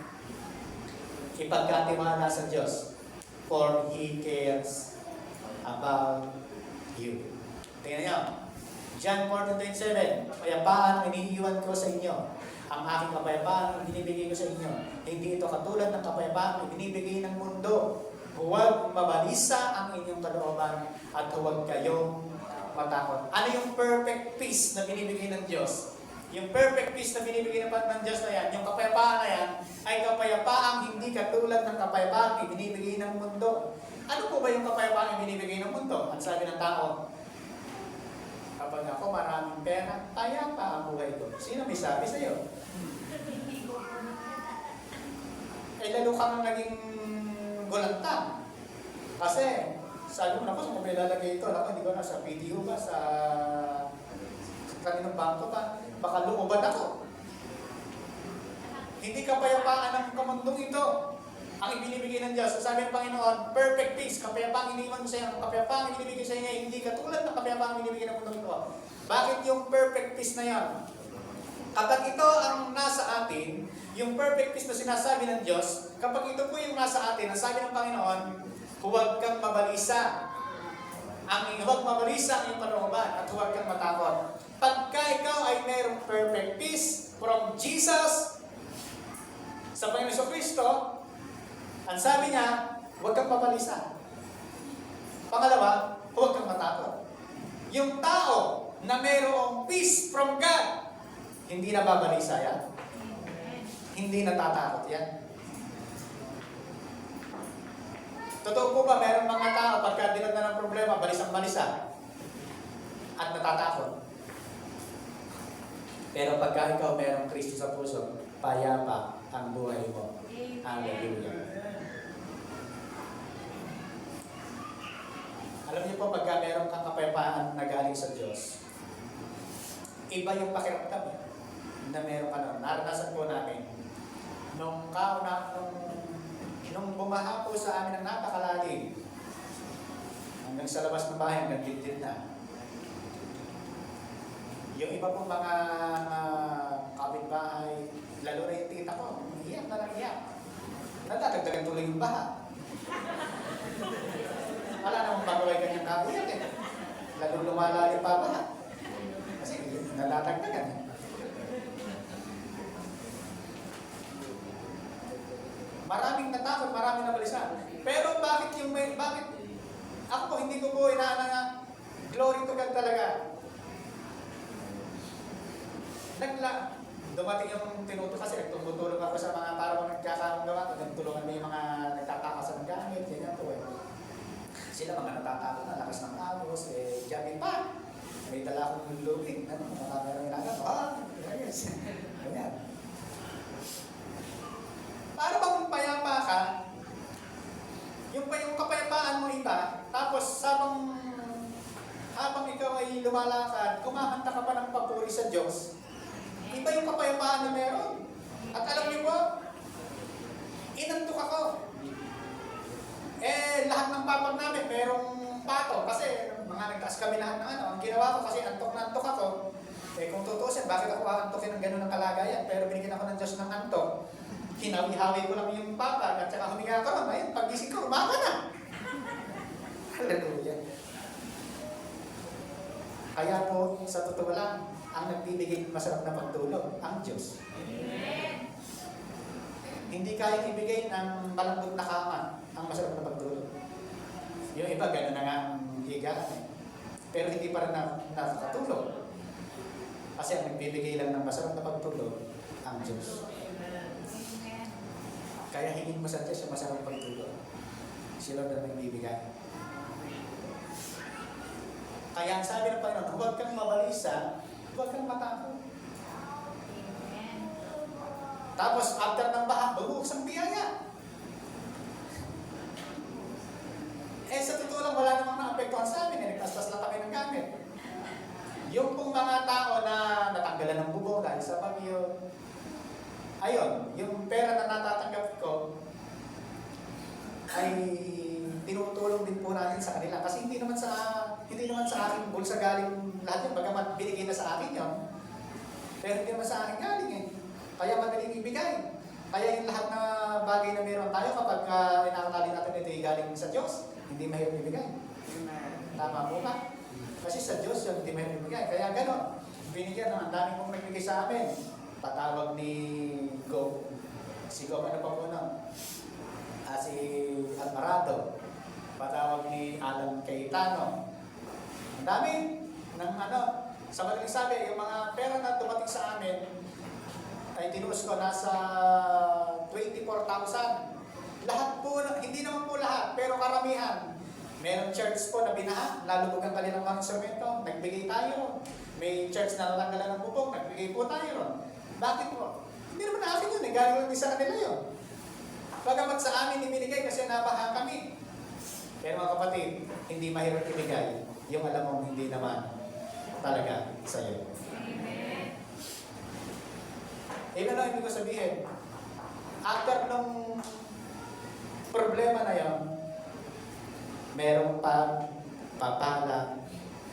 ipagkatiwala sa Diyos. For He cares about you. Tingnan niyo. John 14:27, kapayapaan ang iniiwan ko sa inyo. Ang aking kapayapaan ang binibigay ko sa inyo. Hindi ito katulad ng kapayapaan ang binibigay ng mundo. Huwag mabalisa ang inyong kalooban at huwag kayong matakot. Ano yung perfect peace na binibigay ng Diyos? Yung perfect peace na binibigay ng Diyos na yan, yung kapayapaan na yan, ay kapayapaang hindi katulad ng kapayapaan na binibigay ng mundo. Ano po ba yung kapayapaan na binibigay ng mundo? Ang sabi ng tao, kapag ako maraming pera, payapa ang buhay ko. Sino may sabi sa'yo? Lalo kang naging gulantang. Kasi, sabi mo, naku, saan ko lalagay ito? Naku, hindi ko na sa PDO ba? Sa kaninong bangko ba? Baka luuban ako. Hindi kapayapaan ng kamundong ito ang ibinibigay ng Diyos. Sabi ng Panginoon, perfect peace, kapayapaan iniwan mo sa iyo, ang kapayapaan ibinibigay sa iyo, hindi katulad ng kapayapaan ibinibigay ng mundong ito. Bakit yung perfect peace na yan? Kapag ito ang nasa atin, yung perfect peace na sinasabi ng Diyos, kapag ito po yung nasa atin, ang sabi ng Panginoon, huwag kang mabalisa. Huwag mabalisa ang iyong panunguban at huwag kang matakot. Pagka ikaw ay mayroong perfect peace from Jesus sa Panginoon Kristo, ang sabi niya, huwag kang mabalisa. Pangalawa, huwag kang matakot. Yung tao na mayroong peace from God, hindi na babalisa yan. Hindi natatakot yan. Totoo po ba, mayroong mga tao pagka dinagdan ng problema, balisang-balisa at natatakot. Pero pagka ikaw mayroong Kristo sa puso, payapa ang buhay mo. Hallelujah. Alam niyo po, pagka meron kang kapayapaan na galing sa Diyos, iba yung pakiramdam na meron ka na. Naranasan po namin. Nung bumaha po sa amin ng napakalalim, hanggang sa labas ng bahay, hanggang dibdib na. Yung iba po mga kapitbahay, lalo na yung tita ko, iyak na lang iyak. Nadadagdagan tuloy yung baha. Wala namang pagaway kanyang kabuyak eh. Lalo lumalalim pa baha. Kasi nadadagdagan. Maraming natakot, maraming nabalisan. Pero bakit ako po, hindi ko po inaana nga, glory to God talaga. Dumating yung tinuto kasi, tumutulong ako sa mga parang nagkakamang gawa, nagtulungan mo yung mga nagtatakas ng gamit, ganyan po eh. Sila mga natatakot na, lakas ng agos, jamming pa. May dala akong lubing, mga merong inagat, yes. Ganyan. Para bang payapa ka, yung kapayapaan mo iba, tapos habang ikaw ay lumalakad, kumakanta ka pa ng papuri sa Diyos, iba yung kapayapaan na meron. At alam niyo po, inantok ako. Lahat ng papag namin, merong pato. Kasi mga nagtaas kami lahat ng ang ginawa ko kasi antok na antok ako. Kung tutusin, bakit ako aantokin ng gano'n ng kalagayan? Pero binigyan ako ng Diyos ng antok. Hinawi-hawi ko lang yung papag at saka humiga ko lang. Ayun, pagising ko, umaka na. Hallelujah. Kaya po, sa totoo lang, ang nagbibigay ng masarap na pagtulog, ang Diyos. Amen. Hindi kayang ibigay ng malambot na kama ang masarap na pagtulog. Yung iba, gano'n na nga ang higaan eh. Pero hindi pa rin nakakatulog. Kasi ang nagbibigay lang ng masarap na pagtulog, ang Diyos. Amen. Kaya hingin mo sa Diyos yung masarap pagtulog. Sila na nagbibigay. Kaya ang sabi ng Panginoon, huwag kang mabalisa, huwag kang matakot. Amen. Tapos after ng baha, bubuhos ang biyaya. Sa totoo lang, wala namang naapektuhan sa amin. Nagtastas lang kami ng gamit. Yung pong mga tao na natanggalan ng bubong dahil sa bagyo, ayun, yung pera na natatanggap ko ay tinutulong din po natin sa kanila. Kasi hindi naman sa aking bulsa galing lahat yun. Bagamat binigay na sa akin yun. Pero hindi naman sa akin galing eh. Kaya madaling ibigay. Kaya yung lahat na bagay na meron tayo kapag inakatali natin ito ay galing sa Diyos, hindi mahirap ibigay. Tama po ba? Kasi sa Diyos yun, hindi mahirap ibigay. Kaya gano'n. Binigyan ng ang dami pong nagbigay sa amin. Patawag ni Go. Si Go, ano pa po nun? Si Alvarado. Patawag ni Alan Cayetano. Ang dami ng sa madaling sabi, yung mga pera na dumating sa amin, ay tinuos ko nasa 24,000. Lahat po, hindi naman po lahat, pero karamihan. Meron church po na binaha, lalubog ang kanilang mga instrumento, nagbigay tayo. May church na natanggalan ng bubong, nagbigay po tayo ron. Bakit po? Hindi naman na akin yun, galing lang din sa kanila yun. Bagamat sa amin ibinigay kasi nabaha kami. Pero mga kapatid, hindi mahirap ibigay yung alam mong hindi naman talaga sa iyo. Amen. Ano ibig ko sabihin? After nung problema na yon, merong pagpapala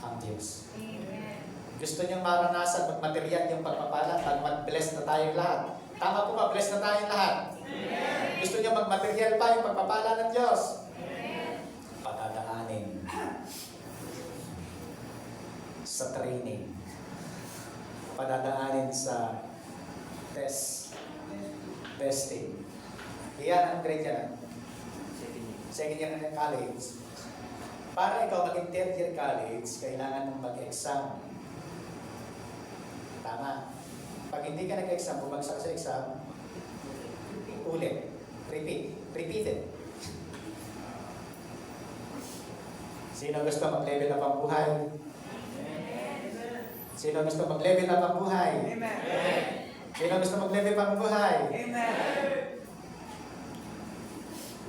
ang Diyos. Amen. Gusto niyong maranasan magmaterial yung pagpapala pag mag-bless na tayong lahat. Tama po ba? Bless na tayong lahat. Amen. Gusto niyo magmaterial pa yung pagpapala ng Diyos. Amen. Patadaanin sa training. Padadaanin sa testing. Iyan ang grade yan. Second year ng college. Para ikaw maging third year college, kailangan mong mag-exam. Tama. Pag hindi ka nag-exam, bumagsak sa exam, ulit. Repeated. Sino gusto mag-level up ang buhay? Sino gusto mag-level up ang buhay? Sino gusto mag-level up ang buhay?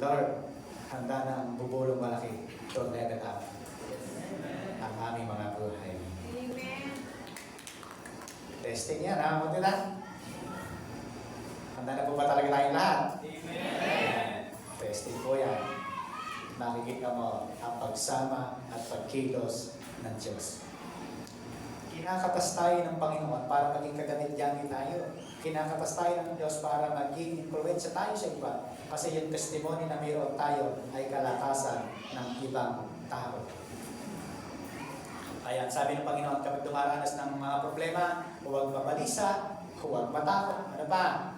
Lord, handa na ang bubulong malaki to level up ang aming mga buhay. Amen. Testing yan, ha? Kunti lang. Handa na po ba talaga tayong lahat? Testing po yan. Makikita mo ang pagsama at pagkilos ng Diyos. Kinakatas tayo ng Panginoon para maging kagamit-gamit tayo. Kinakatas tayo ng Diyos para maging influensya tayo sa iba. Kasi yung testimony na mayroon tayo ay kalakasan ng ibang tao. Kaya sabi ng Panginoon, kapag dumaranas ng mga problema, huwag mabalisa, huwag matakot. Ano ba?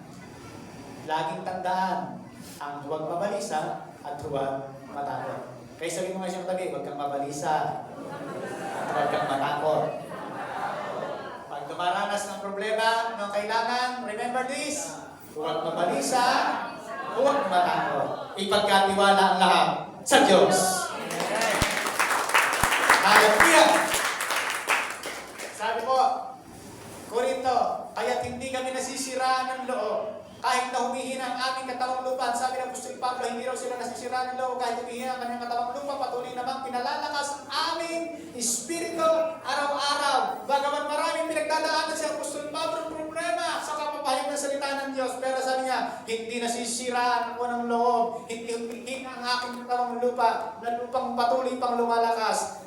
Laging tandaan ang huwag mabalisa at huwag matakot. Kaya sabi mo nga siyang tabi, huwag kang mabalisa at huwag kang matakot. Pag dumaranas ng problema, ng kailangan, remember this, huwag mabalisa, huwag matakot. Ipagkatiwala ang lahat sa Diyos. Hallelujah! Sabi po, Korinto, kaya't hindi kami nasisiraan ng loob. Kahit na humihina ang aming katawang lupa, sabi ng Apostol Pablo, hindi raw sila nasisiraan ng loob. Kahit humihina ang kanyang katawang lupa, patuloy namang pinalalakas ang aming espiritu araw-araw. Bagaman maraming pinagdadaanan si Apostol Pablo ng problema sa kapapahayag ng salita ng Diyos. Pero sabi niya, hindi nasisiraan ako ng loob. Hindi humihina ang aking katawang lupa, na lupang patuloy pang lumalakas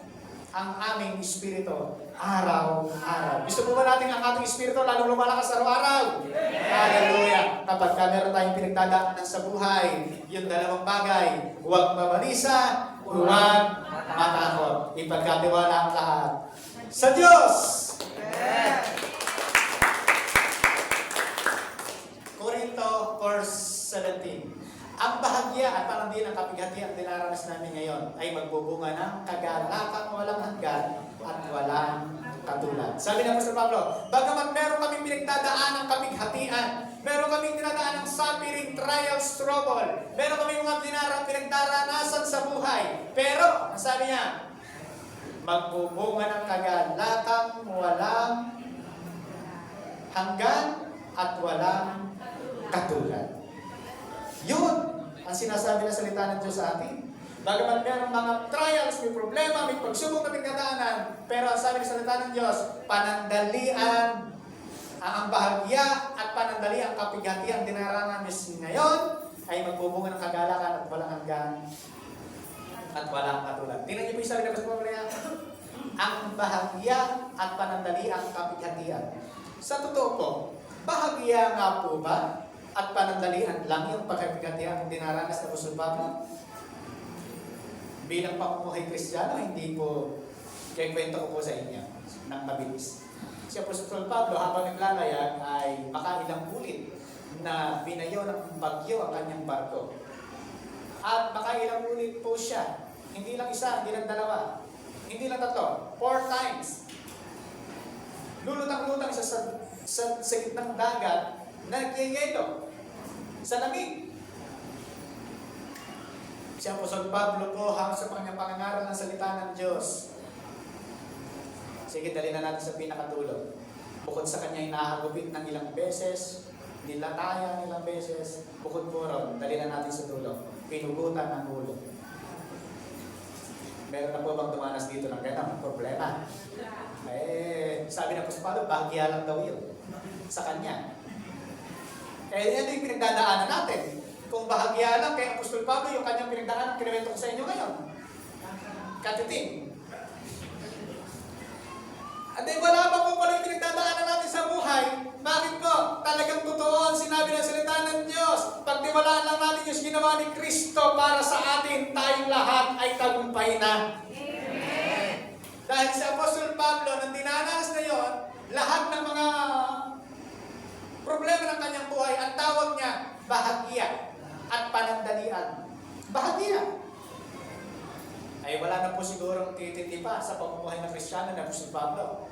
ang aming espiritu araw-araw. Gusto po ba natin ang ating espiritu lalong lumalakas araw-araw? Hallelujah! Kapag meron tayong pinagdadaanan sa buhay, yung dalawang bagay, huwag mabalisa, huwag matakot. Ipagkatiwala ang lahat sa Diyos. Korinto 4:17. Ang bahagya at panandin ng kapighatian dinaranas namin ngayon ay magbubunga ng kagalakan walang hanggan at walang katulad. Sabi ng Apostol Pablo, bagamat meron kaming pinagdadaan ng kapighatian, meron kaming dinadaan ng suffering, trials, trouble, meron kaming mga pinagdaranasan sa buhay, pero, ang sabi niya, magbubunga ng kagalakan walang hanggan at walang katulad. Yun ang sinasabi ng salita ng Diyos sa atin. Bagamat mayroong mga trials, may problema, may pagsubok na pinagdadaanan, pero ang sabi ng salita ng Diyos, panandalian ang bahagya at panandalian ang kapighatian dinaranas ngayon ay magbubunga ng kagalakan at walang hanggan at walang katulad. Tingnan niyo po yung sabi ng Apostol Pablo, ang bahagya at panandalian ang kapighatian. Sa totoo po, bahagya nga po ba at panandalian lang yung pagkapighatian ang dinaranas ng Apostol Pablo? Bilang pamumuhay Kristiyano, hindi po kaya kwento ko po sa inyo ng mabilis. Si Apostol Pablo habang naglalayag ay makailang ulit na binayo ng bagyo ang kanyang barko. At makailang ulit po siya. Hindi lang isa, hindi lang dalawa, hindi lang tatlo, 4 times. Lulutang-lutang siya sa gitnang dagat na nagyayelo sa lamig. Si Apostol Pablo po hanggang sa kanyang pangangaral ng salita ng Diyos. Sige, dali na natin sa pinakatulog. Bukod sa kanya inahagupit ng ilang beses, nilataya ng ilang beses, bukod po ron, dali na natin sa dulo. Pinugutan ng ulo. Meron na po bang dumanas dito ng ganang problema? Sabi ng Apostol Pablo, bahagya lang daw yun sa kanya. Ito yung pinagdadaanan natin. Kung bahagya lang kay Apostol Pablo yung kanyang pinagdaanan, kinuwento ko sa inyo ngayon. Katiting. At wala pa po pala yung pinagdadaanan natin sa buhay. Bakit po? Talagang totoo ang sinabi ng salita ng Diyos. Pagtiwalaan lang natin yung ginawa ni Kristo para sa atin, tayong lahat ay tagumpay na. Amen. Dahil sa Apostol Pablo, nang dinanas na yon, lahat ng mga problema ng kanyang buhay, ang tawag niya, bahagya at panandalian. Bahagya. Ay wala na po sigurong titindi pa sa pamumuhay ng Kristiyano na Apostol Pablo.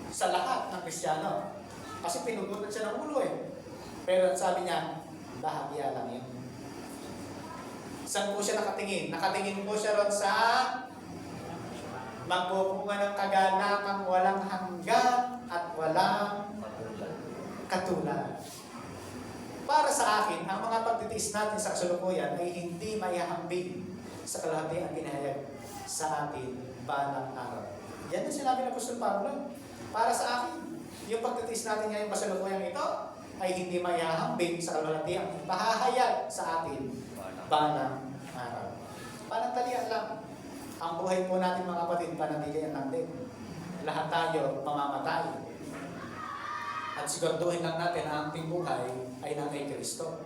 Sa lahat ng Kristiyano. Kasi pinugutan siya ng ulo eh. Pero sabi niya, bahagya lang yun. Saan po siya nakatingin? Nakatingin po siya ron sa magbubunga ng kaganakang walang hanggan at walang katulad. Para sa akin, ang mga pagtitiis natin sa kasalukuyan ay hindi maihahambing sa kalahati ang pinahayag sa atin balang araw. Yan ang sinabi ng Apostol Pablo. Para sa akin, yung pagtitiis natin ngayong kasalukuyang ito ay hindi maihahambing sa kalahati ang pahahayag sa atin balang araw. Panatalian lang. Ang buhay po natin mga kapatid, panatilian lang din. Lahat tayo mamamatay. At siguraduhin lang natin ang ating buhay ay na kay Kristo.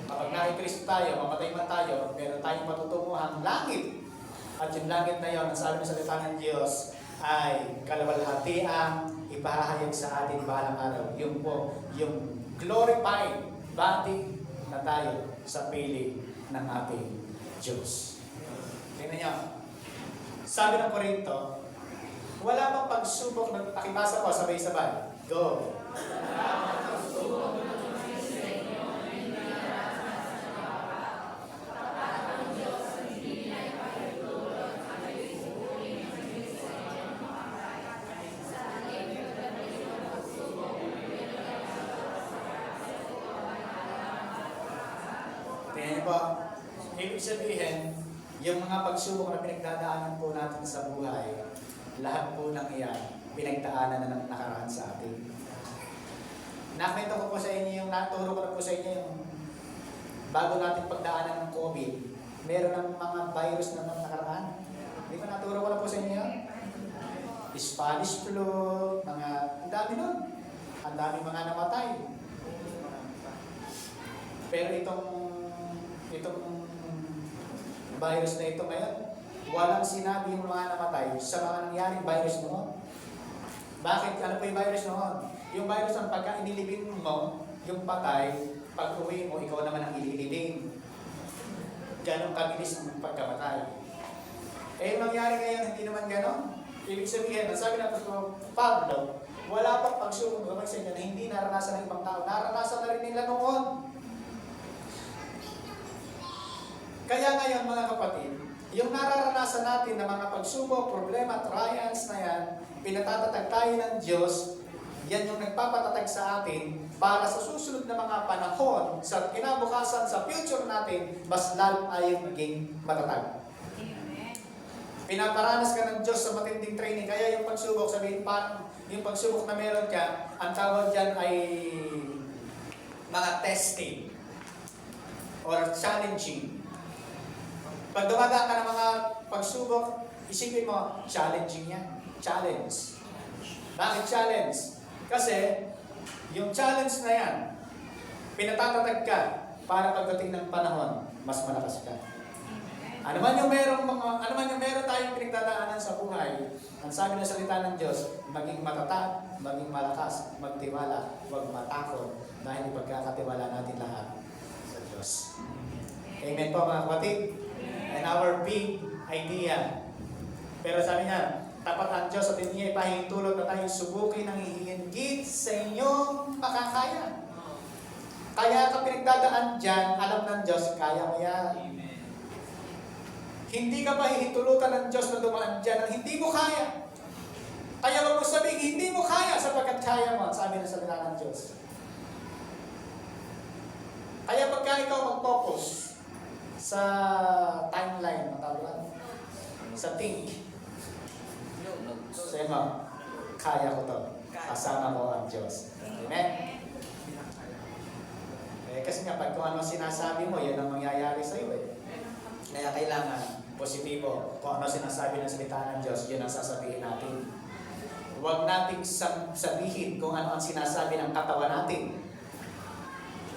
Kapag na kay Kristo tayo, mamatay man tayo, meron tayong matutunguhang langit. At yung langit na yun, ang sabi ng salita ng Diyos, ay kalawalhatiang ipahahayag sa atin balang araw. Yung po, yung glorified body na tayo sa piling ng ating Diyos. Tingnan niyo. Sabi ng Korinto, wala bang pagsubok na pakibasa ko sabay-sabay? Go! Tingnan po, ibig sabihin, yung mga pagsubok na pinagdadaanan po natin sa buhay, lahat po ng iyan, pinagdaanan na ng nakaraan sa atin. Nakita ko po sa inyo yung, naturo ko na po sa inyo yung bago natin pagdaanan ng COVID, meron ng mga virus na nakaraan. Di ba naturo ko na po sa inyo yun? Spanish flu, mga, ang dami nun. Ang dami mga namatay. Pero itong virus na ito ngayon, walang sinabi yung mga namatay sa mga nangyaring virus noon. Bakit? Ano po yung virus noon? Yung virus ang pagka inilibing mo, yung patay, pag uwi mo, ikaw naman ang ililibing. Ganon kabilis ang pagkamatay. Eh, yung nangyari ngayon, hindi naman ganon. Ibig sabihin, sabi na ito, Pablo, wala pang pagsubok naman sa inyo na hindi naranasan ng ibang tao. Naranasan na rin nila noon. Kaya ngayon, mga kapatid, yung nararanasan natin na mga pagsubok, problema, trials na yan, pinatatatag tayo ng Diyos, yan yung nagpapatatag sa atin para sa susunod na mga panahon, sa kinabukasan, sa future natin, mas lalo tayong maging matatag. Amen. Pinaparanas ka ng Diyos sa matinding training. Kaya yung pagsubok, sabihin parang yung pagsubok na meron ka, ang tawag dyan ay mga testing or challenging. Pag dumadaan ka ng mga pagsubok, isipin mo, challenging yan. Challenge. Bakit challenge? Kasi, yung challenge na yan, pinatatatag ka para pagdating ng panahon, mas malakas ka. Ano man yung meron tayong pinagdadaanan sa buhay, ang sabi ng salita ng Diyos, maging matatag, maging malakas, magtiwala, huwag matakot, dahil ipagkakatiwala natin lahat sa Diyos. Amen po mga kapatid. And our big idea. Pero sabi niya, tapat ang Diyos at hindi niya ipahintulot na tayong subukin ng hihingit sa inyong makakaya. Kaya ka pinagdadaan dyan, alam ng Diyos, kaya mo yan. Hindi ka mahihintulutan ng Diyos na dumaan dyan ang hindi mo kaya. Kaya wag mo sabihin, hindi mo kaya sapagkat kaya mo, sabi ng salita ng Diyos. Kaya pagka ikaw mag-focus sa timeline, matawag, sa think, sabi mo, kaya ko to. Kasama ko ang Diyos. Amen? Eh, kasi nga, pag kung ano sinasabi mo, yan ang mangyayari sa iyo eh. Kaya kailangan positibo. Kung ano sinasabi ng salita ng Diyos, yun ang sasabihin natin. Huwag nating sabihin kung ano ang sinasabi ng katawan natin.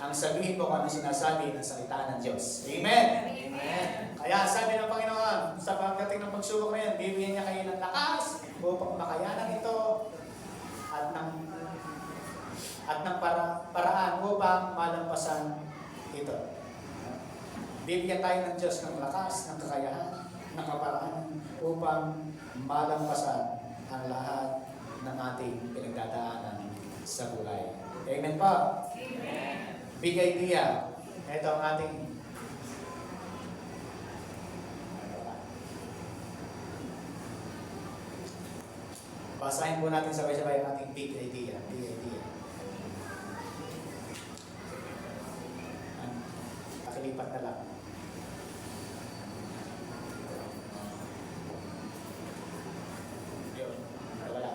Ang sabihin ko kung ano sinasabi ng salita ng Diyos. Amen? Amen. Kaya sabi ng Panginoon, sa pagdating ng pagsubok na yan, bibigyan niya kayo ng lakas upang makayanan ito at ng paraan upang malampasan ito. Bibigyan tayo ng Diyos ng lakas, ng kakayahan, ng kaparaan upang malampasan ang lahat ng ating pinagdadaanan sa buhay. Amen pa? Amen. Big idea. Ito ang ating basahin po natin sabay-sabay ang ating big idea. Big idea. Nakilipat na lang. Yun. Wala.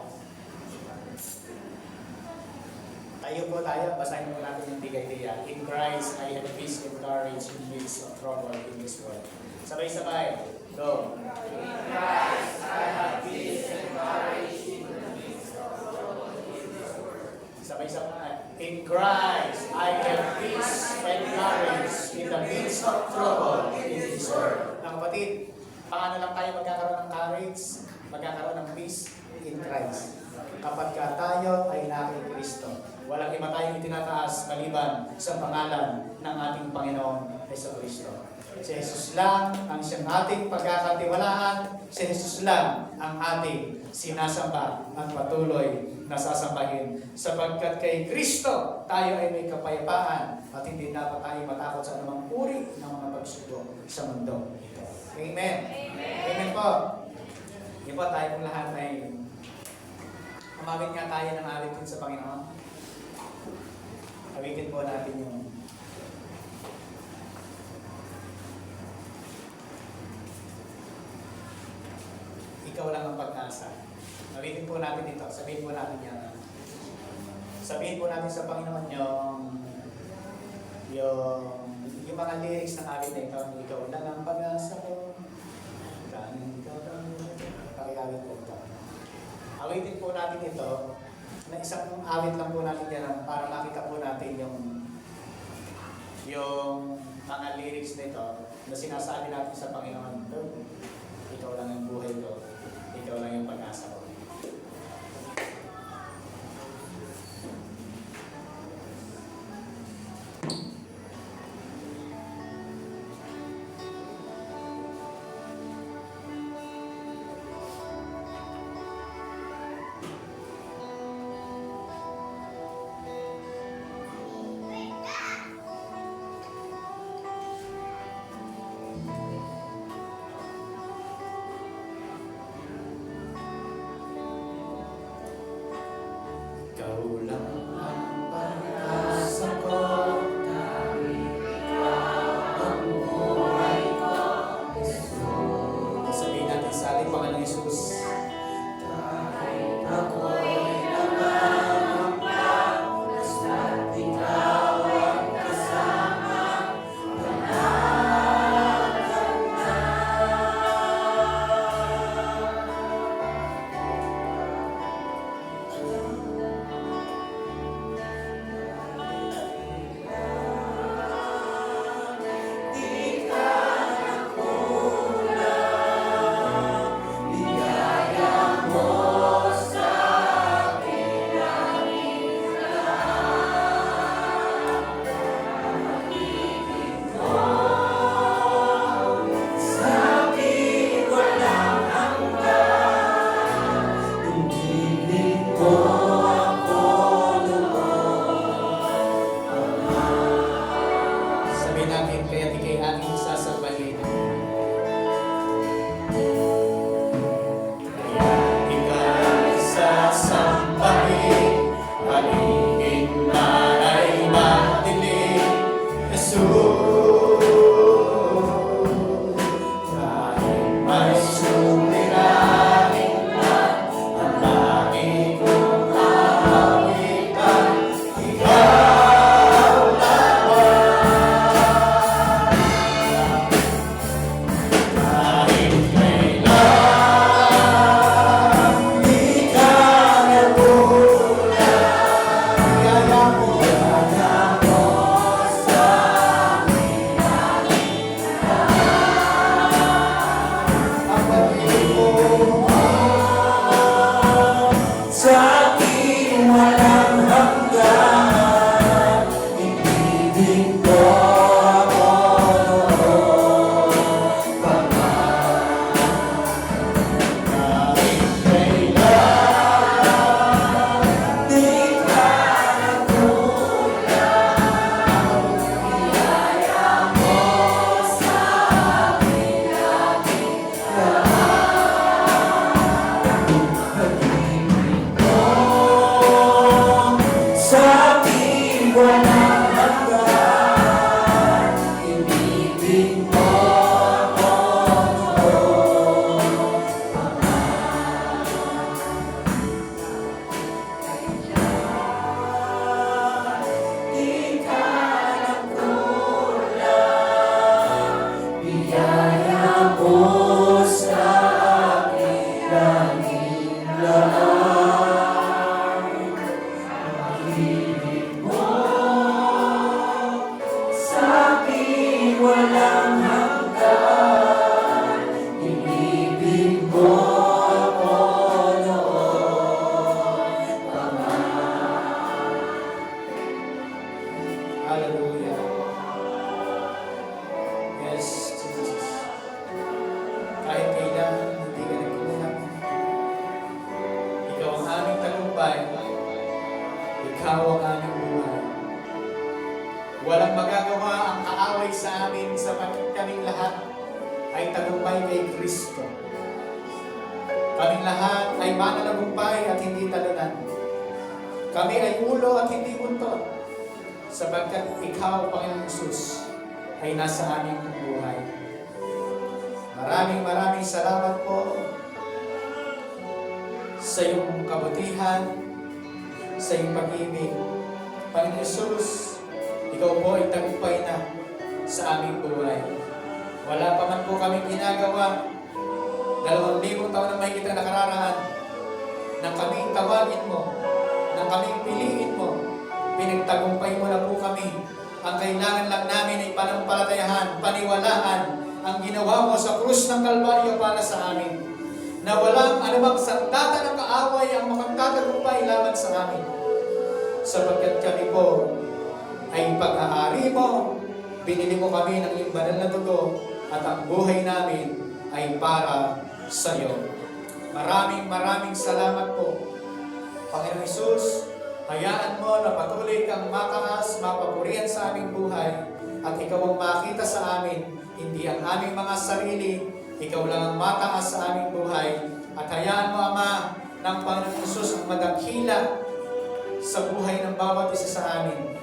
Tayo, basahin po natin yung big idea. In Christ, I have peace and courage in midst of trouble in this world. Sabay-sabay. Go. In Christ, I have peace and courage in the midst of trouble in this world. Sabay-sabay. In Christ, I have peace and courage in the midst of trouble in this world. Mga kapatid, paano lang tayo magkakaroon ng courage? Magkakaroon ng peace in Christ. Kapag tayo ay nasa Kristo. Walang iba tayong itinataas maliban sa pangalan ng ating Panginoon Jesucristo. Si Jesus lang ang siyang ating pagkakatiwalaan. Si Jesus lang ang ating sinasamba at patuloy na sasambahin. Sapagkat kay Kristo tayo ay may kapayapaan at hindi dapat tayo matakot sa anumang uri ng mga pagsubok sa mundo. Amen. Amen. Amen po. Di ba tayo kung lahat ay umawit nga tayo ng awitin sa Panginoon? Awitin po natin yung ikaw lang ang pag-asa. Awitin po natin ito. Sabihin po natin yan. Sabihin po natin sa Panginoon yung mga lyrics ng awit na ito. Ikaw lang ang pag-asa ko. Pakiawit po ito. Awitin po natin ito. Na isang awit lang po natin yan para makita po natin yung mga lyrics nito na sinasabi natin sa Panginoon. Ikaw lang ang buhay ko. Ikaw lang yung pag-asa ko. buhay natin, kaya ikay ating sasambahin. Ika'y sasambahin, paligid man ay madilim, Jesus. Kahit may suliranin man ang langit kong awitan, ikaw naman. Kahit kailan di ka nagulat, kaya mo sa ang pag-ibig mo sa akin walang hanggan. Ibigin ko ako noon pa man. Kahit kailan di ka nagulat, biyaya mo sa akin laging pag-ibig mo sa akin walang hanggan. Ibigin mo ako noon pa man. Di ka nagulat, biyaya mo sa akin laging laan. Pag-ibig mo sa akin walang hanggan. Ibigin mo ako noon pa man. Hallelujah. Yes, Jesus. Kahit kailan hindi ka nagkulang, ikaw ang aming tagumpay, ikaw ang aming buhay. Walang magagawa ang kaaway sa amin sapagkat kaming lahat ay tagumpay kay Kristo. Kaming lahat ay mananagumpay at hindi talunan. Kami ay ulo at hindi buntot, sapagkat ikaw, Panginoong Hesus, ay nasa aming buhay. Maraming salamat po sa iyong kabutihan, sa iyong pag-ibig. Panginoong Hesus, ikaw po ay tagumpay na sa aming buhay. Wala pa man po kaming ginagawa, 2,000 taon na mahigit ang nakararaan, nang kaming tawagin mo, nang kaming piliin mo, pinagtagumpay mo na po kami. Ang kailangan lang namin ay panampalatayahan, paniwalaan ang ginawa mo sa krus ng Kalbaryo para sa amin, na walang anumang sandata ng kaaway ang makagtatagumpay laban sa amin, sapagkat kami po ay pag-aari mo, binili mo kami ng iyong banal na dugo, at ang buhay namin ay para sa iyo. Maraming salamat po, Panginoong Hesus. Hayaan mo na patuloy kang mataas, mapapurihan sa aming buhay, at ikaw ang makita sa amin, hindi ang aming mga sarili. Ikaw lang ang mataas sa aming buhay. At hayaan mo, Ama, ng Panginoong Hesus ang madakila sa buhay ng bawat isa sa amin,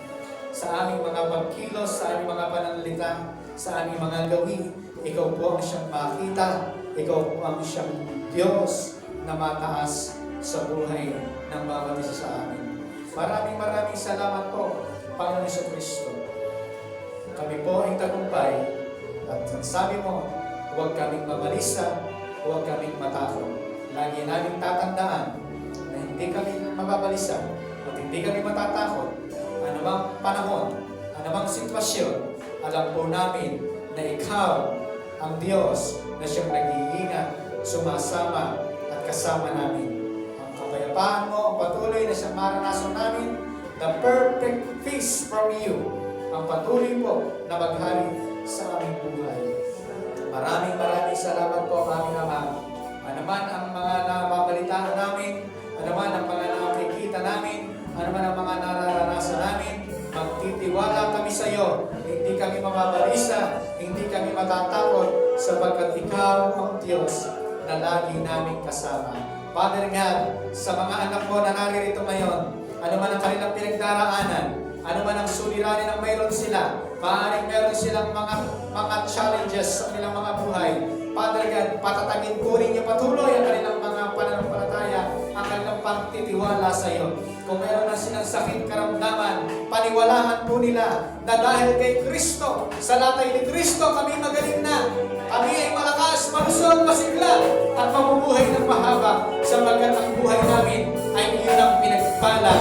sa aming mga pagkilos, sa aming mga pananalita, sa aming mga gawin. Ikaw po ang siyang makita, ikaw po ang siyang Diyos na mataas sa buhay ng bawat isa sa amin. Maraming salamat po, Panginoon Jesucristo. Kami po ay tagumpay, at sabi mo, huwag kaming mabalisa, huwag kaming matakot. Lagi naming tatandaan na hindi kami mababalisa at hindi kami matatakot. Anumang panahon, anumang sitwasyon, alam po namin na ikaw ang Diyos na siyang nag-iingat, sumasama at kasama namin. Ang kapayapaan mo, ang patuloy na siyang maranasan namin, the perfect peace from you, ang patuloy po na maghari sa aming buhay. Maraming salamat po, aming Ama. Anuman ang mga nababalitaan namin, anuman ang mga nakikita namin, anuman ang mga nararanasan namin, Magtitiwala kami sa iyo. Hindi kami mababalisa, hindi kami matatakot, sapagkat ikaw ang Diyos na lagi naming kasama. Father God, sa mga anak mo na naririto ngayon, ano man ang kanilang pinagdaraanan, ano man ang suliranin ang mayroon sila, maaaring meron silang mga challenges sa kanilang mga buhay. Father God, patatagin po rin niyo patuloy ang kanilang mga pananampalataya, ang kanilang pagtitiwala sa iyo. Kung meron na silang sakit karamdaman, paniwalaan po nila na dahil kay Kristo, sa latay ni Kristo, kami magaling na. Kami ay malakas, malusog, masigla, at mabubuhay ng mahaba, sapagkat ang buhay namin ay iyon ang pinagpala,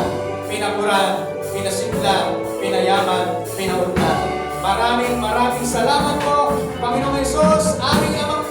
pinapuran, pinasigla, pinayaman, pinaunlad. Maraming salamat po, Panginoong Hesus, aming Ama